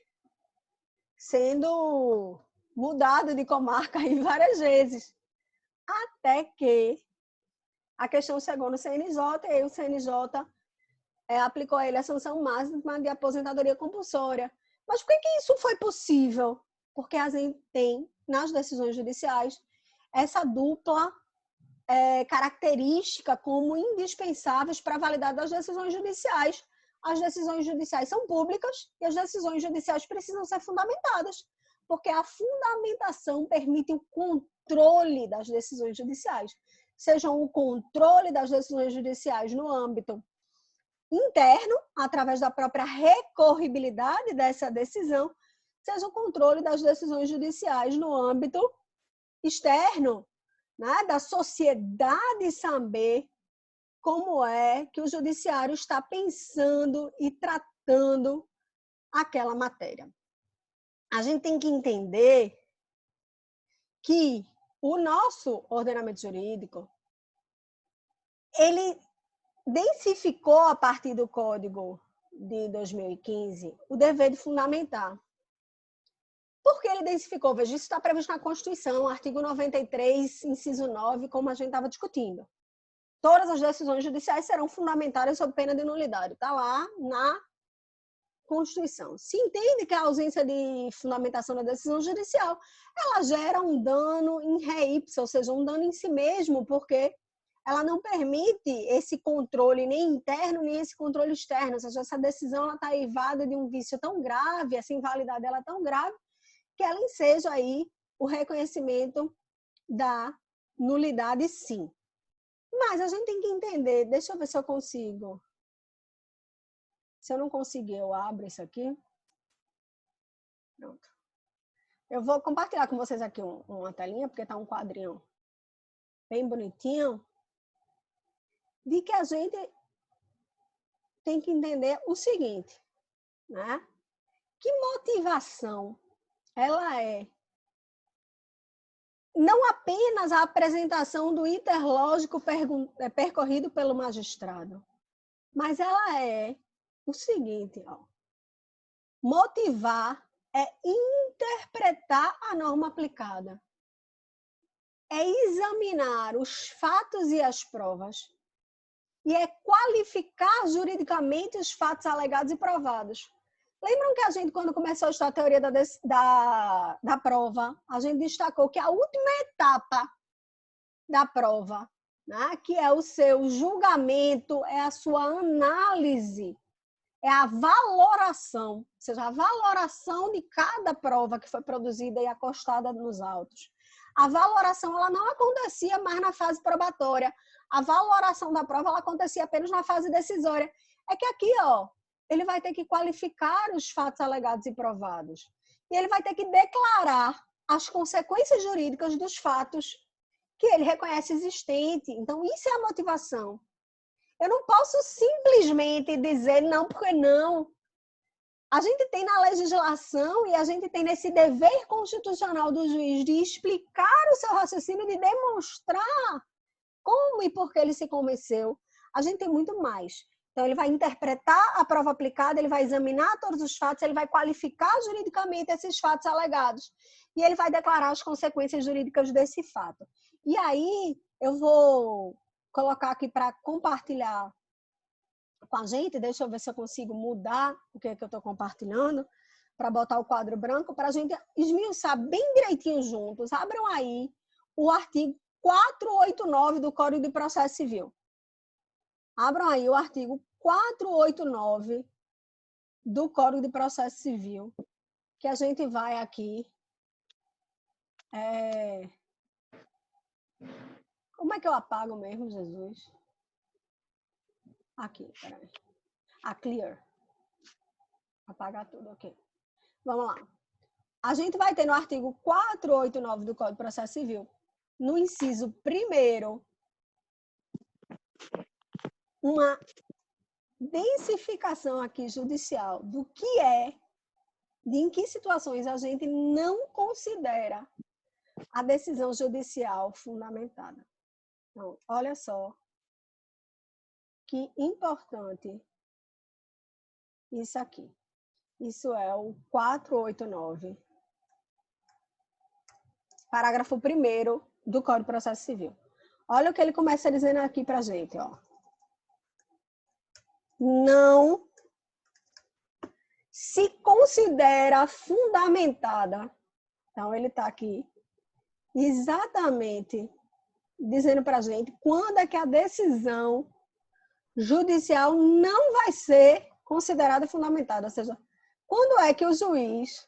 sendo mudado de comarca aí várias vezes, até que a questão chegou no CNJ, e aí o CNJ aplicou a ele a sanção máxima de aposentadoria compulsória. Mas por que isso foi possível? Porque a gente tem, nas decisões judiciais, essa dupla característica como indispensáveis para a validade das decisões judiciais. As decisões judiciais são públicas e as decisões judiciais precisam ser fundamentadas, porque a fundamentação permite o controle das decisões judiciais, sejam o controle das decisões judiciais no âmbito interno, através da própria recorribilidade dessa decisão, seja o controle das decisões judiciais no âmbito externo, né, da sociedade saber como é que o judiciário está pensando e tratando aquela matéria. A gente tem que entender que o nosso ordenamento jurídico, ele densificou, a partir do Código de 2015, o dever de fundamentar. Por que ele densificou? Veja, isso está previsto na Constituição, artigo 93, inciso 9, como a gente estava discutindo. Todas as decisões judiciais serão fundamentadas sob pena de nulidade. Está lá na Constituição. Se entende que a ausência de fundamentação da decisão judicial, ela gera um dano in re ipsa, ou seja, um dano em si mesmo, porque ela não permite esse controle nem interno, nem esse controle externo. Ou seja, essa decisão está eivada de um vício tão grave, essa invalidade dela é tão grave, que ela enseja aí o reconhecimento da nulidade, sim. Mas a gente tem que entender, deixa eu ver se eu consigo. Se eu não conseguir, eu abro isso aqui. Pronto. Eu vou compartilhar com vocês aqui uma telinha, porque está um quadrinho bem bonitinho, de que a gente tem que entender o seguinte, né? Que motivação ela é não apenas a apresentação do interlógico percorrido pelo magistrado, mas ela é o seguinte, ó, motivar é interpretar a norma aplicada, é examinar os fatos e as provas e é qualificar juridicamente os fatos alegados e provados. Lembram que a gente, quando começou a estudar a teoria da prova, a gente destacou que a última etapa da prova, né, que é o seu julgamento, é a sua análise, é a valoração, ou seja, a valoração de cada prova que foi produzida e acostada nos autos. A valoração ela não acontecia mais na fase probatória. A valoração da prova ela acontecia apenas na fase decisória. É que aqui, ó, ele vai ter que qualificar os fatos alegados e provados. E ele vai ter que declarar as consequências jurídicas dos fatos que ele reconhece existente. Então, isso é a motivação. Eu não posso simplesmente dizer não porque não. A gente tem na legislação e a gente tem nesse dever constitucional do juiz de explicar o seu raciocínio, de demonstrar como e por que ele se convenceu. A gente tem muito mais. Então, ele vai interpretar a prova aplicada, ele vai examinar todos os fatos, ele vai qualificar juridicamente esses fatos alegados e ele vai declarar as consequências jurídicas desse fato. E aí, eu vou colocar aqui para compartilhar com a gente, deixa eu ver se eu consigo mudar o que é que eu estou compartilhando, para botar o quadro branco, para a gente esmiuçar bem direitinho juntos. Abram aí o artigo 489 do Código de Processo Civil. Abram aí o artigo 489 do Código de Processo Civil, que a gente vai aqui. Como é que eu apago mesmo, Jesus? Aqui, peraí. A clear. Apagar tudo, ok. Vamos lá. A gente vai ter no artigo 489 do Código de Processo Civil, no inciso 1º, uma densificação aqui judicial do que é, de em que situações a gente não considera a decisão judicial fundamentada. Então, olha só que importante isso aqui. Isso é o 489, parágrafo 1º do Código de Processo Civil. Olha o que ele começa dizendo aqui para a gente, ó. Não se considera fundamentada. Então, ele está aqui exatamente dizendo para a gente quando é que a decisão judicial não vai ser considerada fundamentada. Ou seja, quando é que o juiz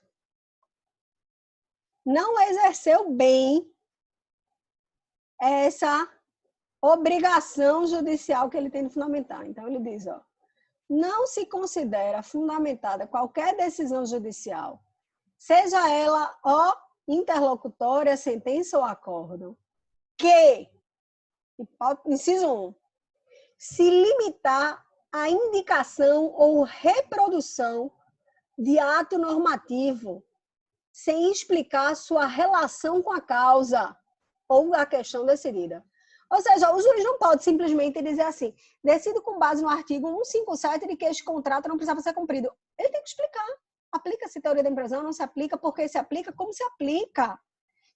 não exerceu bem essa obrigação judicial que ele tem de fundamentar. Então, ele diz, ó, não se considera fundamentada qualquer decisão judicial, seja ela interlocutória, sentença ou acórdão, que, inciso 1, se limitar à indicação ou reprodução de ato normativo, sem explicar sua relação com a causa ou a questão decidida. Ou seja, o juiz não pode simplesmente dizer assim, decido com base no artigo 157 de que este contrato não precisava ser cumprido. Ele tem que explicar. Aplica-se teoria da impressão, não se aplica, por que se aplica, como se aplica.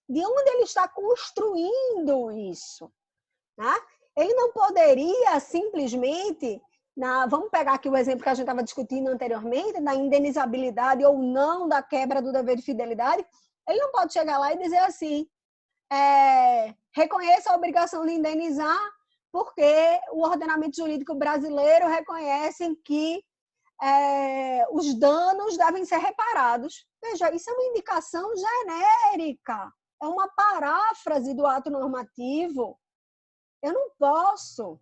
De onde ele está construindo isso. Né? Ele não poderia simplesmente, vamos pegar aqui o exemplo que a gente estava discutindo anteriormente, da indenizabilidade ou não da quebra do dever de fidelidade, ele não pode chegar lá e dizer assim, reconheça a obrigação de indenizar, porque o ordenamento jurídico brasileiro reconhece que os danos devem ser reparados. Veja, isso é uma indicação genérica, é uma paráfrase do ato normativo. Eu não posso.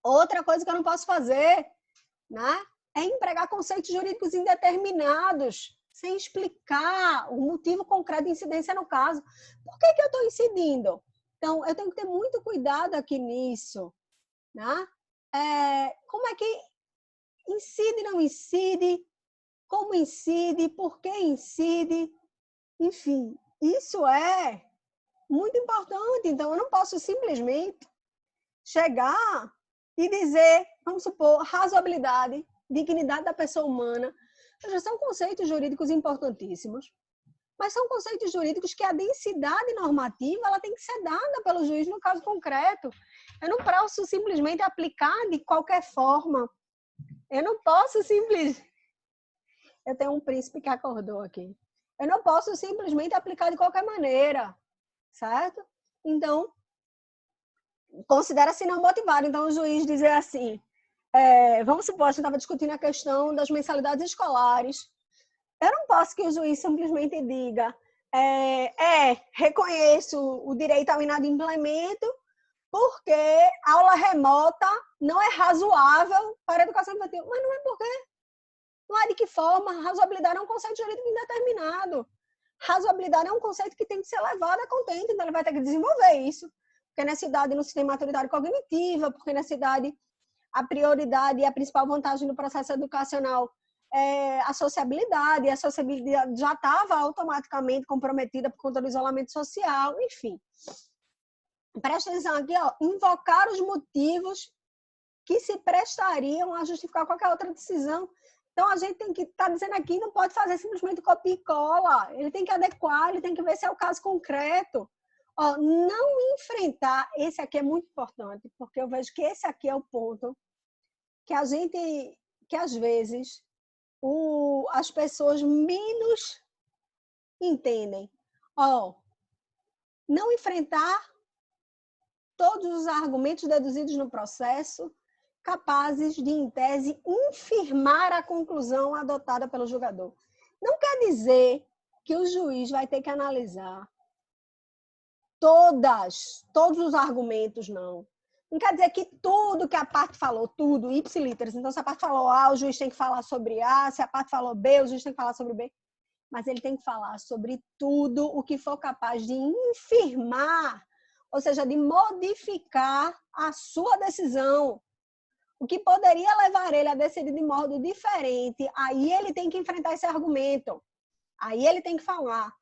Outra coisa que eu não posso fazer, né, é empregar conceitos jurídicos indeterminados, sem explicar o motivo concreto de incidência no caso. Por que eu estou incidindo? Então, eu tenho que ter muito cuidado aqui nisso. Né? Como é que incide, não incide? Como incide? Por que incide? Enfim, isso é muito importante. Então, eu não posso simplesmente chegar e dizer, vamos supor, razoabilidade, dignidade da pessoa humana. Já são conceitos jurídicos importantíssimos, mas são conceitos jurídicos que a densidade normativa ela tem que ser dada pelo juiz no caso concreto. Eu não posso simplesmente aplicar de qualquer forma. Eu não posso simplesmente... Eu tenho um príncipe que acordou aqui. Eu não posso simplesmente aplicar de qualquer maneira, certo? Então, considera-se não motivado. Então, o juiz dizer assim, vamos supor, a gente estava discutindo a questão das mensalidades escolares. Eu não posso que o juiz simplesmente diga, reconheço o direito ao inadimplemento porque aula remota não é razoável para a educação infantil. Mas não é por quê? Não é de que forma? Razoabilidade é um conceito jurídico indeterminado. Razoabilidade é um conceito que tem que ser levado a contento, então ele vai ter que desenvolver isso. Porque nessa idade não se tem maturidade cognitiva, porque nessa idade a prioridade e a principal vantagem do processo educacional é a sociabilidade, e a sociabilidade já estava automaticamente comprometida por conta do isolamento social, enfim. Presta atenção aqui, ó, invocar os motivos que se prestariam a justificar qualquer outra decisão. Então, a gente tem que estar dizendo aqui, não pode fazer simplesmente copia e cola. Ele tem que adequar, ele tem que ver se é o caso concreto. Ó, não enfrentar, esse aqui é muito importante, porque eu vejo que esse aqui é o ponto que a gente, que às vezes, as pessoas menos entendem. Ó, não enfrentar todos os argumentos deduzidos no processo capazes de, em tese, infirmar a conclusão adotada pelo julgador. Não quer dizer que o juiz vai ter que analisar todos os argumentos, não. Não quer dizer que tudo que a parte falou, tudo, ipsiliteris. Então, se a parte falou A, o juiz tem que falar sobre A. Se a parte falou B, o juiz tem que falar sobre B. Mas ele tem que falar sobre tudo o que for capaz de infirmar, ou seja, de modificar a sua decisão. O que poderia levar ele a decidir de modo diferente, aí ele tem que enfrentar esse argumento. Aí ele tem que falar.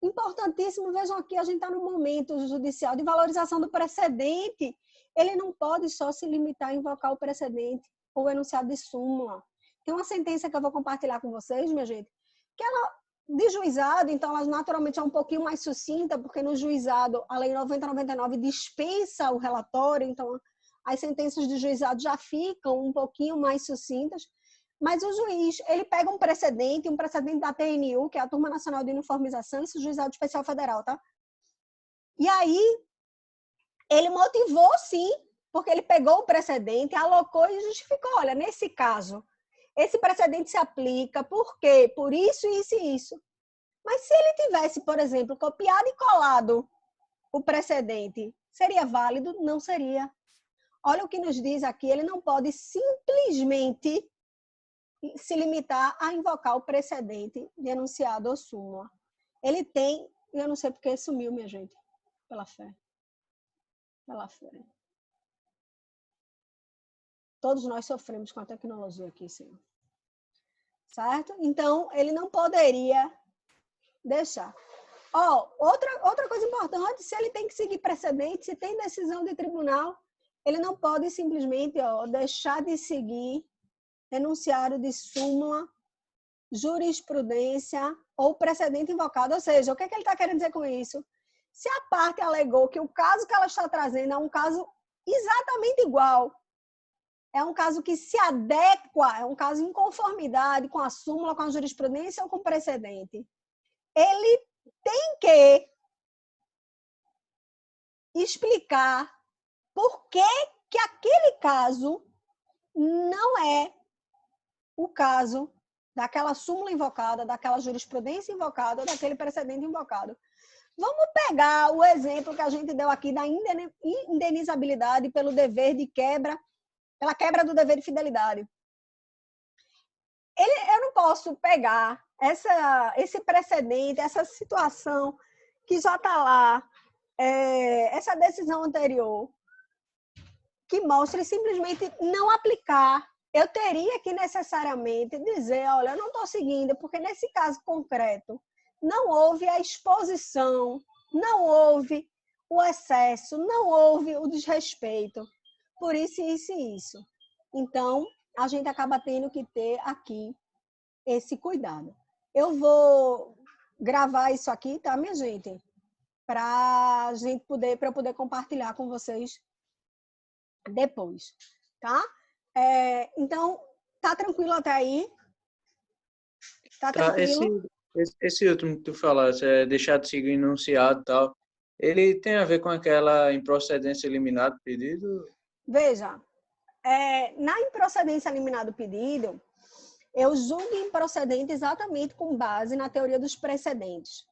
Importantíssimo, vejam aqui, a gente está no momento judicial de valorização do precedente. Ele não pode só se limitar a invocar o precedente ou o enunciado de súmula. Tem uma sentença que eu vou compartilhar com vocês, minha gente, que ela, de juizado, então ela naturalmente é um pouquinho mais sucinta, porque no juizado a Lei 9099 dispensa o relatório, então as sentenças de juizado já ficam um pouquinho mais sucintas, mas o juiz, ele pega um precedente da TNU, que é a Turma Nacional de Uniformização, esse juizado especial federal, tá? E aí, ele motivou, sim, porque ele pegou o precedente, alocou e justificou. Olha, nesse caso, esse precedente se aplica, por quê? Por isso, isso e isso. Mas se ele tivesse, por exemplo, copiado e colado o precedente, seria válido? Não seria. Olha o que nos diz aqui, ele não pode simplesmente se limitar a invocar o precedente de enunciado ou súmula. Ele tem, eu não sei porque sumiu, minha gente, pela fé. Pela fé. Todos nós sofremos com a tecnologia aqui, Senhor. Certo? Então, ele não poderia deixar. Outra coisa importante, se ele tem que seguir precedente, se tem decisão de tribunal, ele não pode simplesmente deixar de seguir enunciado de súmula, jurisprudência ou precedente invocado. Ou seja, o que ele está querendo dizer com isso? Se a parte alegou que o caso que ela está trazendo é um caso exatamente igual, é um caso que se adequa, é um caso em conformidade com a súmula, com a jurisprudência ou com o precedente, ele tem que explicar por que aquele caso não é o caso daquela súmula invocada, daquela jurisprudência invocada, daquele precedente invocado. Vamos pegar o exemplo que a gente deu aqui da indenizabilidade pelo dever de quebra, pela quebra do dever de fidelidade. Eu não posso pegar esse precedente, essa situação que já está lá, essa decisão anterior, que mostra e simplesmente não aplicar. Eu teria que necessariamente dizer, olha, eu não estou seguindo, porque nesse caso concreto não houve a exposição não houve o excesso, não houve o desrespeito. Por isso, isso e isso. Então, a gente acaba tendo que ter aqui esse cuidado. Eu vou gravar isso aqui, tá, minha gente? Para eu poder compartilhar com vocês depois, tá? Então, tá tranquilo até aí? Tá tranquilo? Esse último que tu falaste, deixar de seguir enunciado e tal, ele tem a ver com aquela improcedência eliminado pedido? Veja, na improcedência eliminado pedido, eu julgo improcedente exatamente com base na teoria dos precedentes.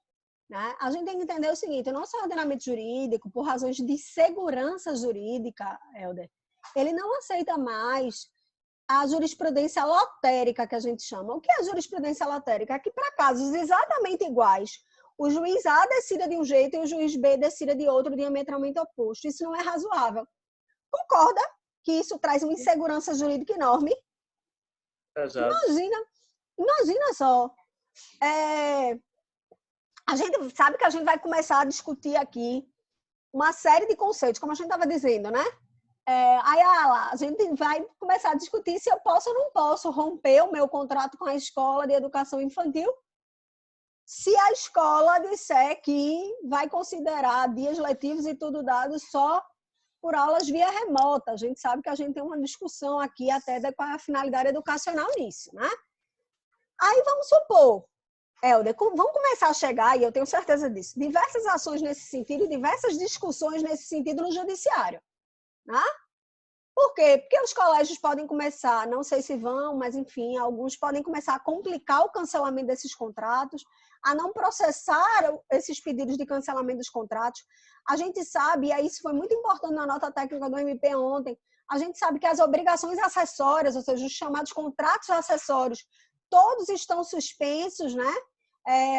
Né? A gente tem que entender o seguinte, o nosso ordenamento jurídico, por razões de segurança jurídica, Helder, ele não aceita mais a jurisprudência lotérica, que a gente chama. O que é a jurisprudência lotérica? É que para casos exatamente iguais, o juiz A decida de um jeito e o juiz B decida de outro, diametralmente oposto. Isso não é razoável. Concorda que isso traz uma insegurança jurídica enorme? Exato. Imagina só. A gente sabe que a gente vai começar a discutir aqui uma série de conceitos, como a gente estava dizendo, né? A gente vai começar a discutir se eu posso ou não posso romper o meu contrato com a escola de educação infantil, se a escola disser que vai considerar dias letivos e tudo dado só por aulas via remota. A gente sabe que a gente tem uma discussão aqui até da qual é a finalidade educacional nisso, né? Aí vamos supor, Helder, vão começar a chegar, e eu tenho certeza disso, diversas ações nesse sentido, diversas discussões nesse sentido no judiciário. Né? Por quê? Porque os colégios podem começar, não sei se vão, mas enfim, alguns podem começar a complicar o cancelamento desses contratos, a não processar esses pedidos de cancelamento dos contratos. A gente sabe, e isso foi muito importante na nota técnica do MP ontem, a gente sabe que as obrigações acessórias, ou seja, os chamados contratos acessórios, todos estão suspensos, né?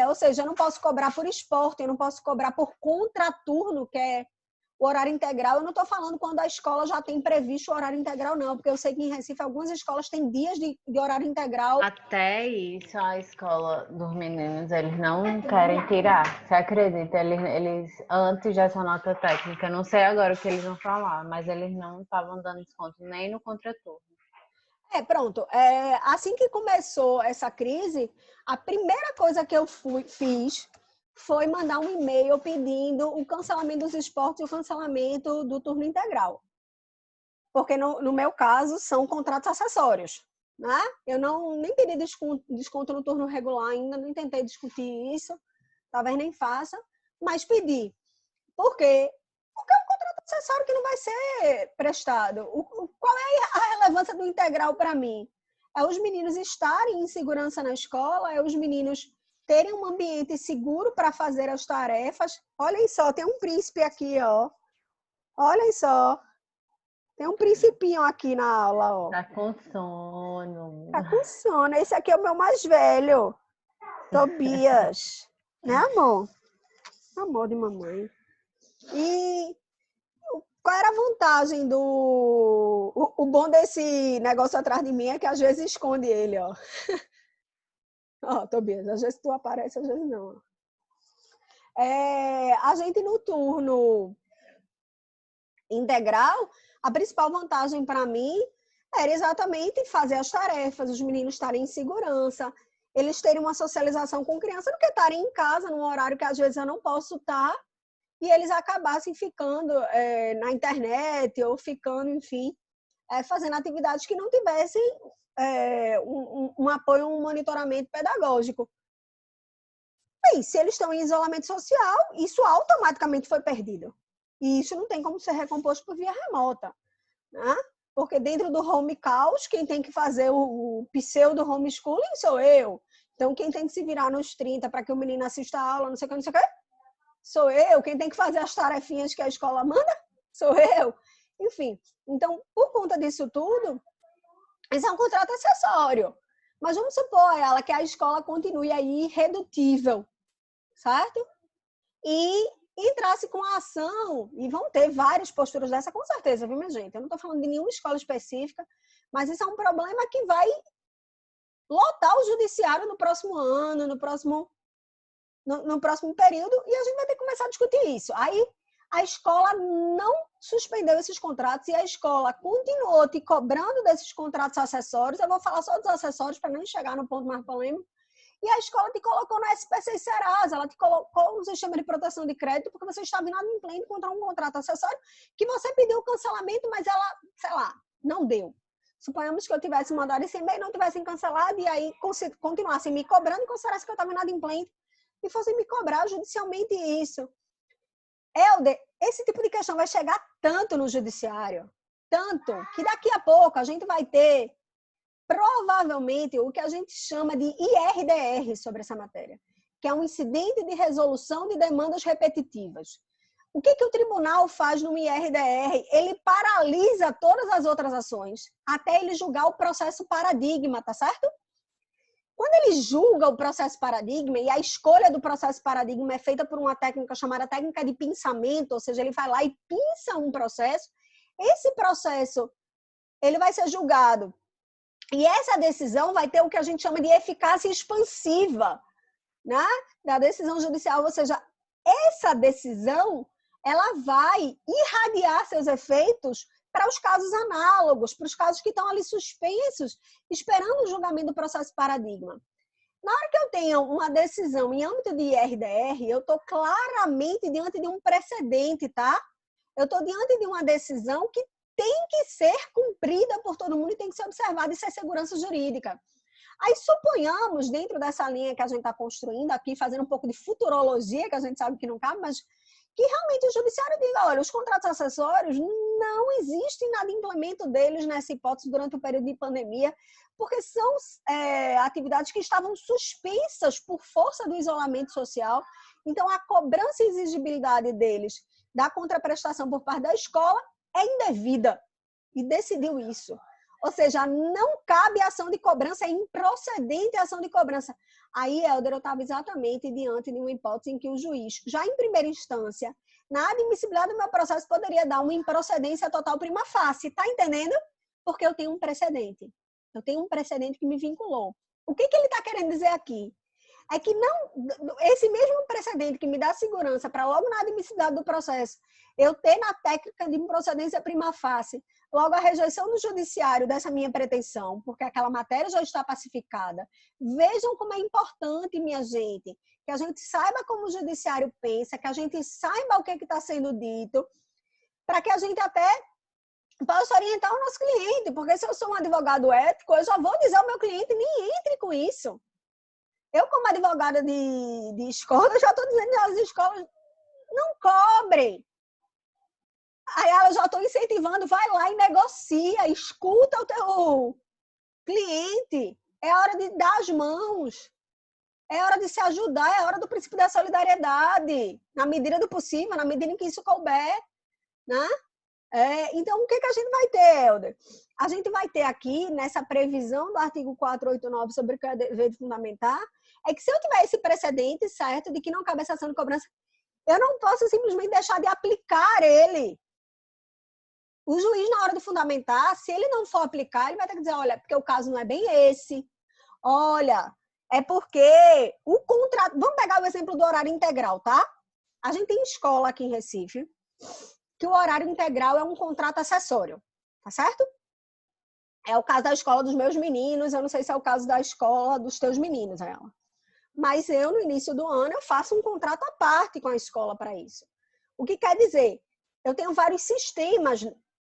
Ou seja, eu não posso cobrar por esporte, eu não posso cobrar por contraturno, que é o horário integral. Eu não estou falando quando a escola já tem previsto o horário integral, não, porque eu sei que em Recife algumas escolas têm dias de horário integral. Até isso, a escola dos meninos, eles não querem tirar. Você acredita? Eles antes dessa nota técnica, não sei agora o que eles vão falar, mas eles não estavam dando desconto nem no contraturno. Pronto. Assim que começou essa crise, a primeira coisa que eu fiz foi mandar um e-mail pedindo o cancelamento dos esportes e o cancelamento do turno integral. Porque, no meu caso, são contratos acessórios. Né? Eu nem pedi desconto no turno regular ainda, nem tentei discutir isso, talvez nem faça, mas pedi. Por quê? Porque é um contrato acessório que não vai ser prestado. Qual é a relevância do integral para mim? É os meninos estarem em segurança na escola, é os meninos terem um ambiente seguro para fazer as tarefas. Olhem só, tem um príncipe aqui, ó. Olhem só. Tem um principinho aqui na aula, ó. Tá com sono. Tá com sono. Esse aqui é o meu mais velho. Tobias. Né, amor? Amor de mamãe. E qual era a vantagem do... O bom desse negócio atrás de mim é que às vezes esconde ele, ó. Ó, Tobias, às vezes tu aparece, às vezes não. A gente no turno integral, a principal vantagem para mim era exatamente fazer as tarefas, os meninos estarem em segurança, eles terem uma socialização com criança, do que estarem em casa num horário que às vezes eu não posso estar, e eles acabassem ficando na internet ou ficando, enfim, fazendo atividades que não tivessem um apoio, um monitoramento pedagógico. Bem, se eles estão em isolamento social, isso automaticamente foi perdido. E isso não tem como ser recomposto por via remota. Né? Porque dentro do home caos, quem tem que fazer o pseudo homeschooling sou eu. Então, quem tem que se virar nos 30 para que o menino assista a aula, não sei o que, não sei o que, sou eu. Quem tem que fazer as tarefinhas que a escola manda, sou eu. Enfim, então, por conta disso tudo, esse é um contrato acessório. Mas vamos supor, ela, que a escola continue aí irredutível, certo? E entrasse com a ação, e vão ter várias posturas dessa, com certeza, viu, minha gente? Eu não estou falando de nenhuma escola específica, mas isso é um problema que vai lotar o judiciário no próximo ano, no próximo no próximo período, e a gente vai ter que começar a discutir isso. Aí a escola não suspendeu esses contratos e a escola continuou te cobrando desses contratos acessórios. Eu vou falar só dos acessórios para não chegar no ponto mais polêmico. E a escola te colocou no SPC e Serasa, ela te colocou no sistema de proteção de crédito porque você estava inadimplente contra um contrato acessório que você pediu o cancelamento, mas ela, sei lá, não deu. Suponhamos que eu tivesse mandado esse e-mail, não tivessem cancelado e aí continuassem me cobrando e considerassem que eu estava inadimplente e fossem me cobrar judicialmente isso. Helder, esse tipo de questão vai chegar tanto no judiciário, tanto, que daqui a pouco a gente vai ter provavelmente o que a gente chama de IRDR sobre essa matéria, que é um incidente de resolução de demandas repetitivas. O que o tribunal faz no IRDR? Ele paralisa todas as outras ações até ele julgar o processo paradigma, tá certo? Quando ele julga o processo paradigma, e a escolha do processo paradigma é feita por uma técnica chamada técnica de pinçamento, ou seja, ele vai lá e pinça um processo, esse processo ele vai ser julgado. E essa decisão vai ter o que a gente chama de eficácia expansiva, né, da decisão judicial, ou seja, essa decisão ela vai irradiar seus efeitos para os casos análogos, para os casos que estão ali suspensos, esperando o julgamento do processo paradigma. Na hora que eu tenho uma decisão em âmbito de IRDR, eu estou claramente diante de um precedente, tá? Eu estou diante de uma decisão que tem que ser cumprida por todo mundo e tem que ser observada, isso é segurança jurídica. Aí suponhamos, dentro dessa linha que a gente está construindo aqui, fazendo um pouco de futurologia, que a gente sabe que não cabe, mas que realmente o judiciário diga, olha, os contratos acessórios não existe inadimplemento deles nessa hipótese durante o período de pandemia, porque são atividades que estavam suspensas por força do isolamento social. Então, a cobrança e exigibilidade deles da contraprestação por parte da escola é indevida e decidiu isso. Ou seja, não cabe ação de cobrança, é improcedente a ação de cobrança. Aí, Helder, eu estava exatamente diante de uma hipótese em que o juiz, já em primeira instância, na admissibilidade do meu processo, poderia dar uma improcedência total prima facie. Está entendendo? Porque eu tenho um precedente. Eu tenho um precedente que me vinculou. O que ele está querendo dizer aqui? É que não, esse mesmo precedente que me dá segurança para logo na admissibilidade do processo, eu ter na técnica de improcedência prima facie, logo a rejeição do judiciário dessa minha pretensão, porque aquela matéria já está pacificada. Vejam como é importante, minha gente, que a gente saiba como o judiciário pensa, que a gente saiba o que está sendo dito, para que a gente até possa orientar o nosso cliente, porque se eu sou um advogado ético, eu já vou dizer ao meu cliente, nem entre com isso. Eu, como advogada de escola, já estou dizendo que as escolas não cobrem. Aí elas já estão incentivando, vai lá e negocia, escuta o teu cliente. É hora de dar as mãos. É hora de se ajudar, é hora do princípio da solidariedade, na medida do possível, na medida em que isso couber, né? Então, o que a gente vai ter, Helder? A gente vai ter aqui, nessa previsão do artigo 489 sobre o que é dever de fundamentar, é que se eu tiver esse precedente, certo, de que não cabe essa ação de cobrança, eu não posso simplesmente deixar de aplicar ele. O juiz, na hora de fundamentar, se ele não for aplicar, ele vai ter que dizer, olha, porque o caso não é bem esse. Olha, é porque o contrato... Vamos pegar o exemplo do horário integral, tá? A gente tem escola aqui em Recife, que o horário integral é um contrato acessório, tá certo? É o caso da escola dos meus meninos, eu não sei se é o caso da escola dos teus meninos, ela. Mas eu, no início do ano, eu faço um contrato à parte com a escola para isso. O que quer dizer? Eu tenho vários sistemas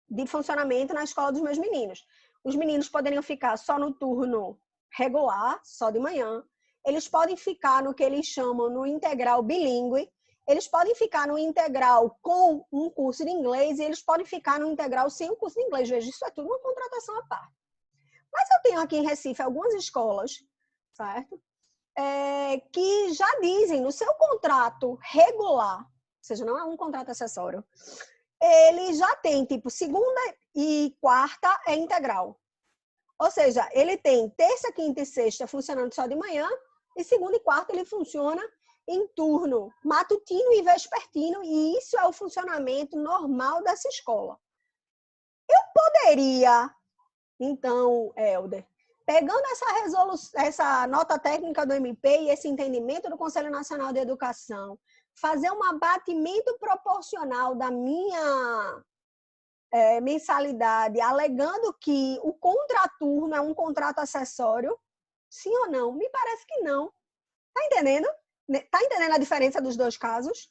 de funcionamento na escola dos meus meninos. Os meninos poderiam ficar só no turno regular, só de manhã. Eles podem ficar no que eles chamam no integral bilíngue. Eles podem ficar no integral com um curso de inglês e eles podem ficar no integral sem o curso de inglês. Veja, isso é tudo uma contratação à parte. Mas eu tenho aqui em Recife algumas escolas, certo? Que já dizem no seu contrato regular, ou seja, não é um contrato acessório, ele já tem, tipo, segunda e quarta é integral. Ou seja, ele tem terça, quinta e sexta funcionando só de manhã e segunda e quarta ele funciona em turno matutino e vespertino, e isso é o funcionamento normal dessa escola. Eu poderia, então, Helder, pegando essa nota técnica do MP e esse entendimento do Conselho Nacional de Educação, fazer um abatimento proporcional da minha mensalidade, alegando que o contraturno é um contrato acessório, sim ou não? Me parece que não. Tá entendendo? Tá entendendo a diferença dos dois casos?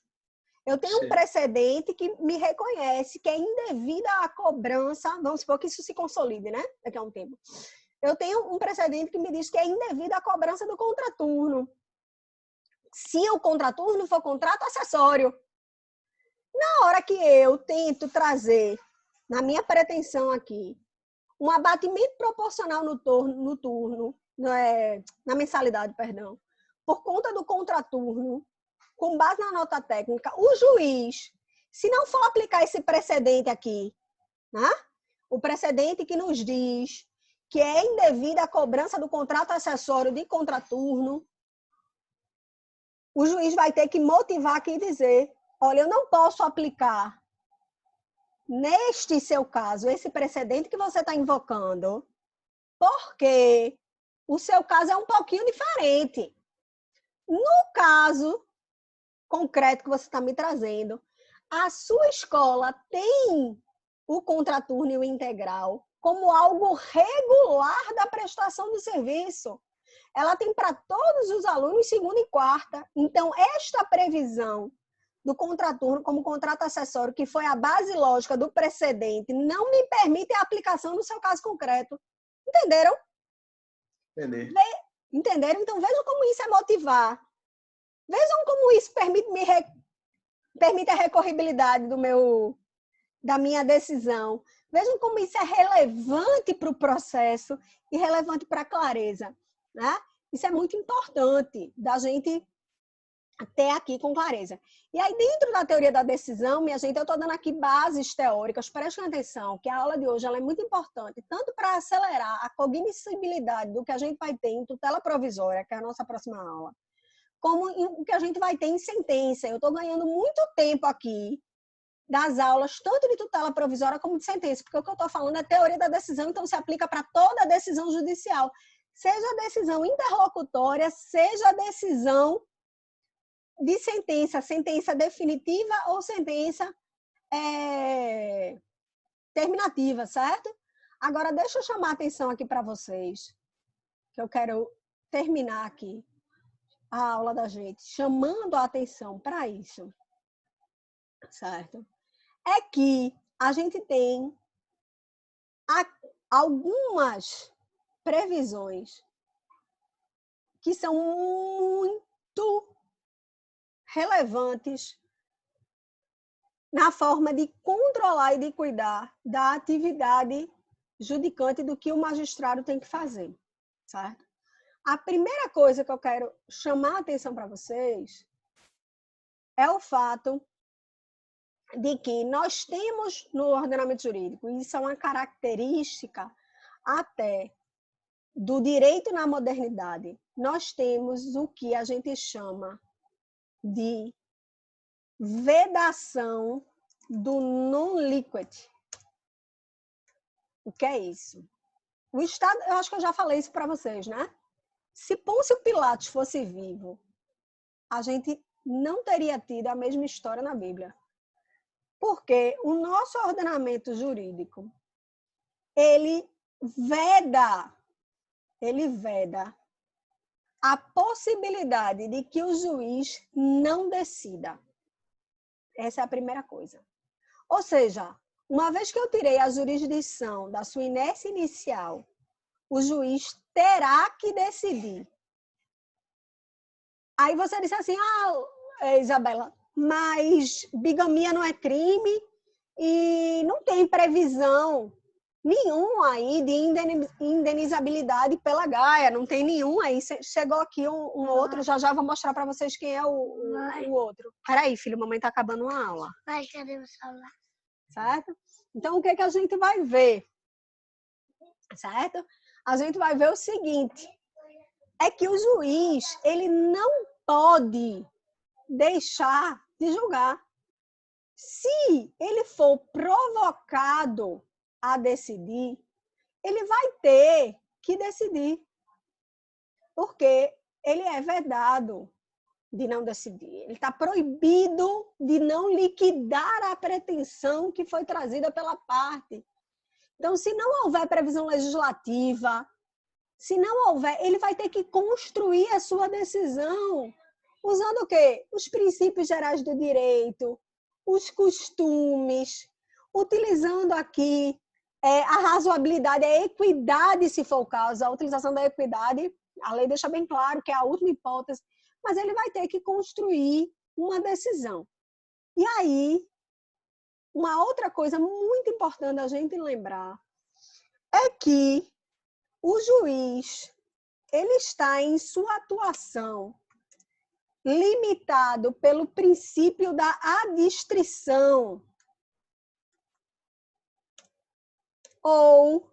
Eu tenho um precedente que me reconhece que é indevida a cobrança, vamos supor que isso se consolide, né? Daqui a um tempo. Eu tenho um precedente que me diz que é indevida a cobrança do contraturno. Se o contraturno for contrato acessório. Na hora que eu tento trazer, na minha pretensão aqui, um abatimento proporcional no turno, na mensalidade, perdão, por conta do contraturno, com base na nota técnica, o juiz, se não for aplicar esse precedente aqui, né? O precedente que nos diz que é indevida a cobrança do contrato acessório de contraturno, o juiz vai ter que motivar aqui e dizer, olha, eu não posso aplicar neste seu caso, esse precedente que você está invocando, porque o seu caso é um pouquinho diferente. No caso concreto que você está me trazendo, a sua escola tem o contraturno e o integral como algo regular da prestação do serviço. Ela tem para todos os alunos segunda e quarta. Então, esta previsão do contraturno como contrato acessório, que foi a base lógica do precedente, não me permite a aplicação no seu caso concreto. Entenderam? Entendi. Entenderam? Então, vejam como isso é motivar. Vejam como isso permite a recorribilidade da minha decisão. Vejam como isso é relevante para o processo e relevante para a clareza. Né? Isso é muito importante da gente ter aqui com clareza. E aí, dentro da teoria da decisão, minha gente, eu estou dando aqui bases teóricas. Prestem atenção, que a aula de hoje ela é muito importante, tanto para acelerar a cognoscibilidade do que a gente vai ter em tutela provisória, que é a nossa próxima aula, como o que a gente vai ter em sentença. Eu estou ganhando muito tempo aqui das aulas, tanto de tutela provisória como de sentença, porque o que eu estou falando é teoria da decisão, então se aplica para toda a decisão judicial, seja a decisão interlocutória, seja a decisão de sentença definitiva ou sentença terminativa, certo? Agora, deixa eu chamar a atenção aqui para vocês, que eu quero terminar aqui a aula da gente, chamando a atenção para isso, certo? É que a gente tem algumas previsões que são muito relevantes na forma de controlar e de cuidar da atividade judicante do que o magistrado tem que fazer, certo? A primeira coisa que eu quero chamar a atenção para vocês é o fato de que nós temos no ordenamento jurídico, e isso é uma característica até do direito na modernidade, nós temos o que a gente chama de vedação do non-liquid. O que é isso? O Estado, eu acho que eu já falei isso para vocês, né? Se Pôncio Pilatos fosse vivo, a gente não teria tido a mesma história na Bíblia. Porque o nosso ordenamento jurídico, ele veda a possibilidade de que o juiz não decida. Essa é a primeira coisa. Ou seja, uma vez que eu tirei a jurisdição da sua inércia inicial, o juiz terá que decidir. Aí você disse assim, Isabela, mas bigamia não é crime e não tem previsão nenhum aí de indenizabilidade pela Gaia, não tem nenhum aí. Chegou aqui um outro, já vou mostrar para vocês quem é o outro. Peraí, filho, mamãe está acabando uma aula. Vai, cadê o celular? Certo? Então, o que a gente vai ver? Certo? A gente vai ver o seguinte, é que o juiz, ele não pode deixar de julgar. Se ele for provocado a decidir, ele vai ter que decidir. Porque ele é vedado de não decidir. Ele está proibido de não liquidar a pretensão que foi trazida pela parte. Então, se não houver previsão legislativa, se não houver, ele vai ter que construir a sua decisão usando o quê? Os princípios gerais do direito, os costumes, utilizando aqui a razoabilidade, a equidade, se for o caso, a utilização da equidade. A lei deixa bem claro que é a última hipótese, mas ele vai ter que construir uma decisão. E aí, uma outra coisa muito importante a gente lembrar é que o juiz, ele está em sua atuação limitado pelo princípio da adstrição ou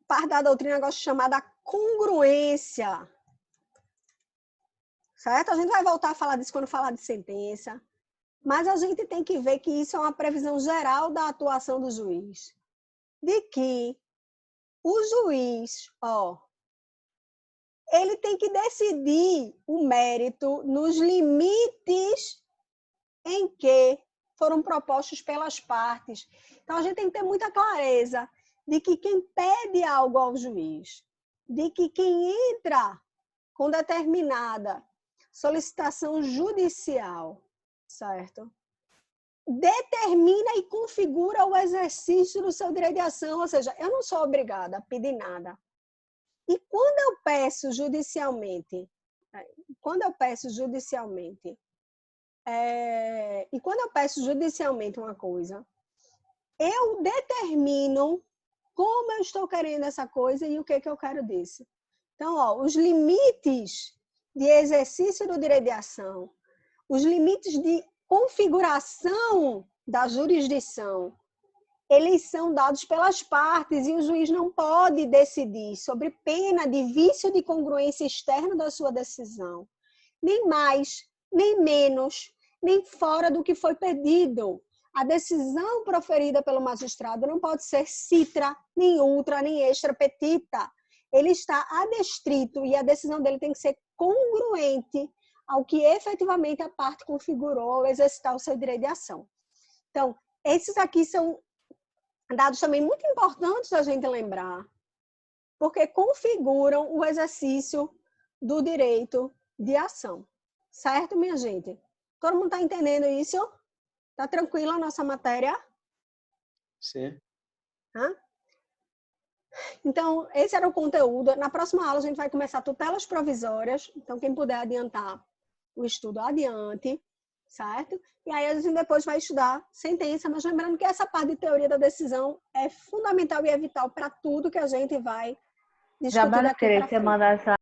parte da doutrina negócio chamada congruência. Certo? A gente vai voltar a falar disso quando falar de sentença, mas a gente tem que ver que isso é uma previsão geral da atuação do juiz. De que o juiz, ele tem que decidir o mérito nos limites em que foram propostos pelas partes. Então, a gente tem que ter muita clareza de que quem pede algo ao juiz, de que quem entra com determinada solicitação judicial, certo? Determina e configura o exercício do seu direito de ação, ou seja, eu não sou obrigada a pedir nada. E quando eu peço judicialmente uma coisa, eu determino como eu estou querendo essa coisa e o que eu quero disso. Então, os limites de exercício do direito de ação, os limites de configuração da jurisdição, eles são dados pelas partes e o juiz não pode decidir sobre pena de vício de congruência externa da sua decisão, nem mais, nem menos, nem fora do que foi pedido. A decisão proferida pelo magistrado não pode ser citra, nem ultra, nem extra petita. Ele está adstrito e a decisão dele tem que ser congruente ao que efetivamente a parte configurou ao exercitar o seu direito de ação. Então, esses aqui são dados também muito importantes da gente lembrar, porque configuram o exercício do direito de ação. Certo, minha gente? Todo mundo está entendendo isso? Está tranquila a nossa matéria? Sim. Então, esse era o conteúdo. Na próxima aula, a gente vai começar tutelas provisórias. Então, quem puder adiantar o estudo, adiante, certo? E aí, a gente depois vai estudar sentença, mas lembrando que essa parte de teoria da decisão é fundamental e é vital para tudo que a gente vai discutir daqui para frente.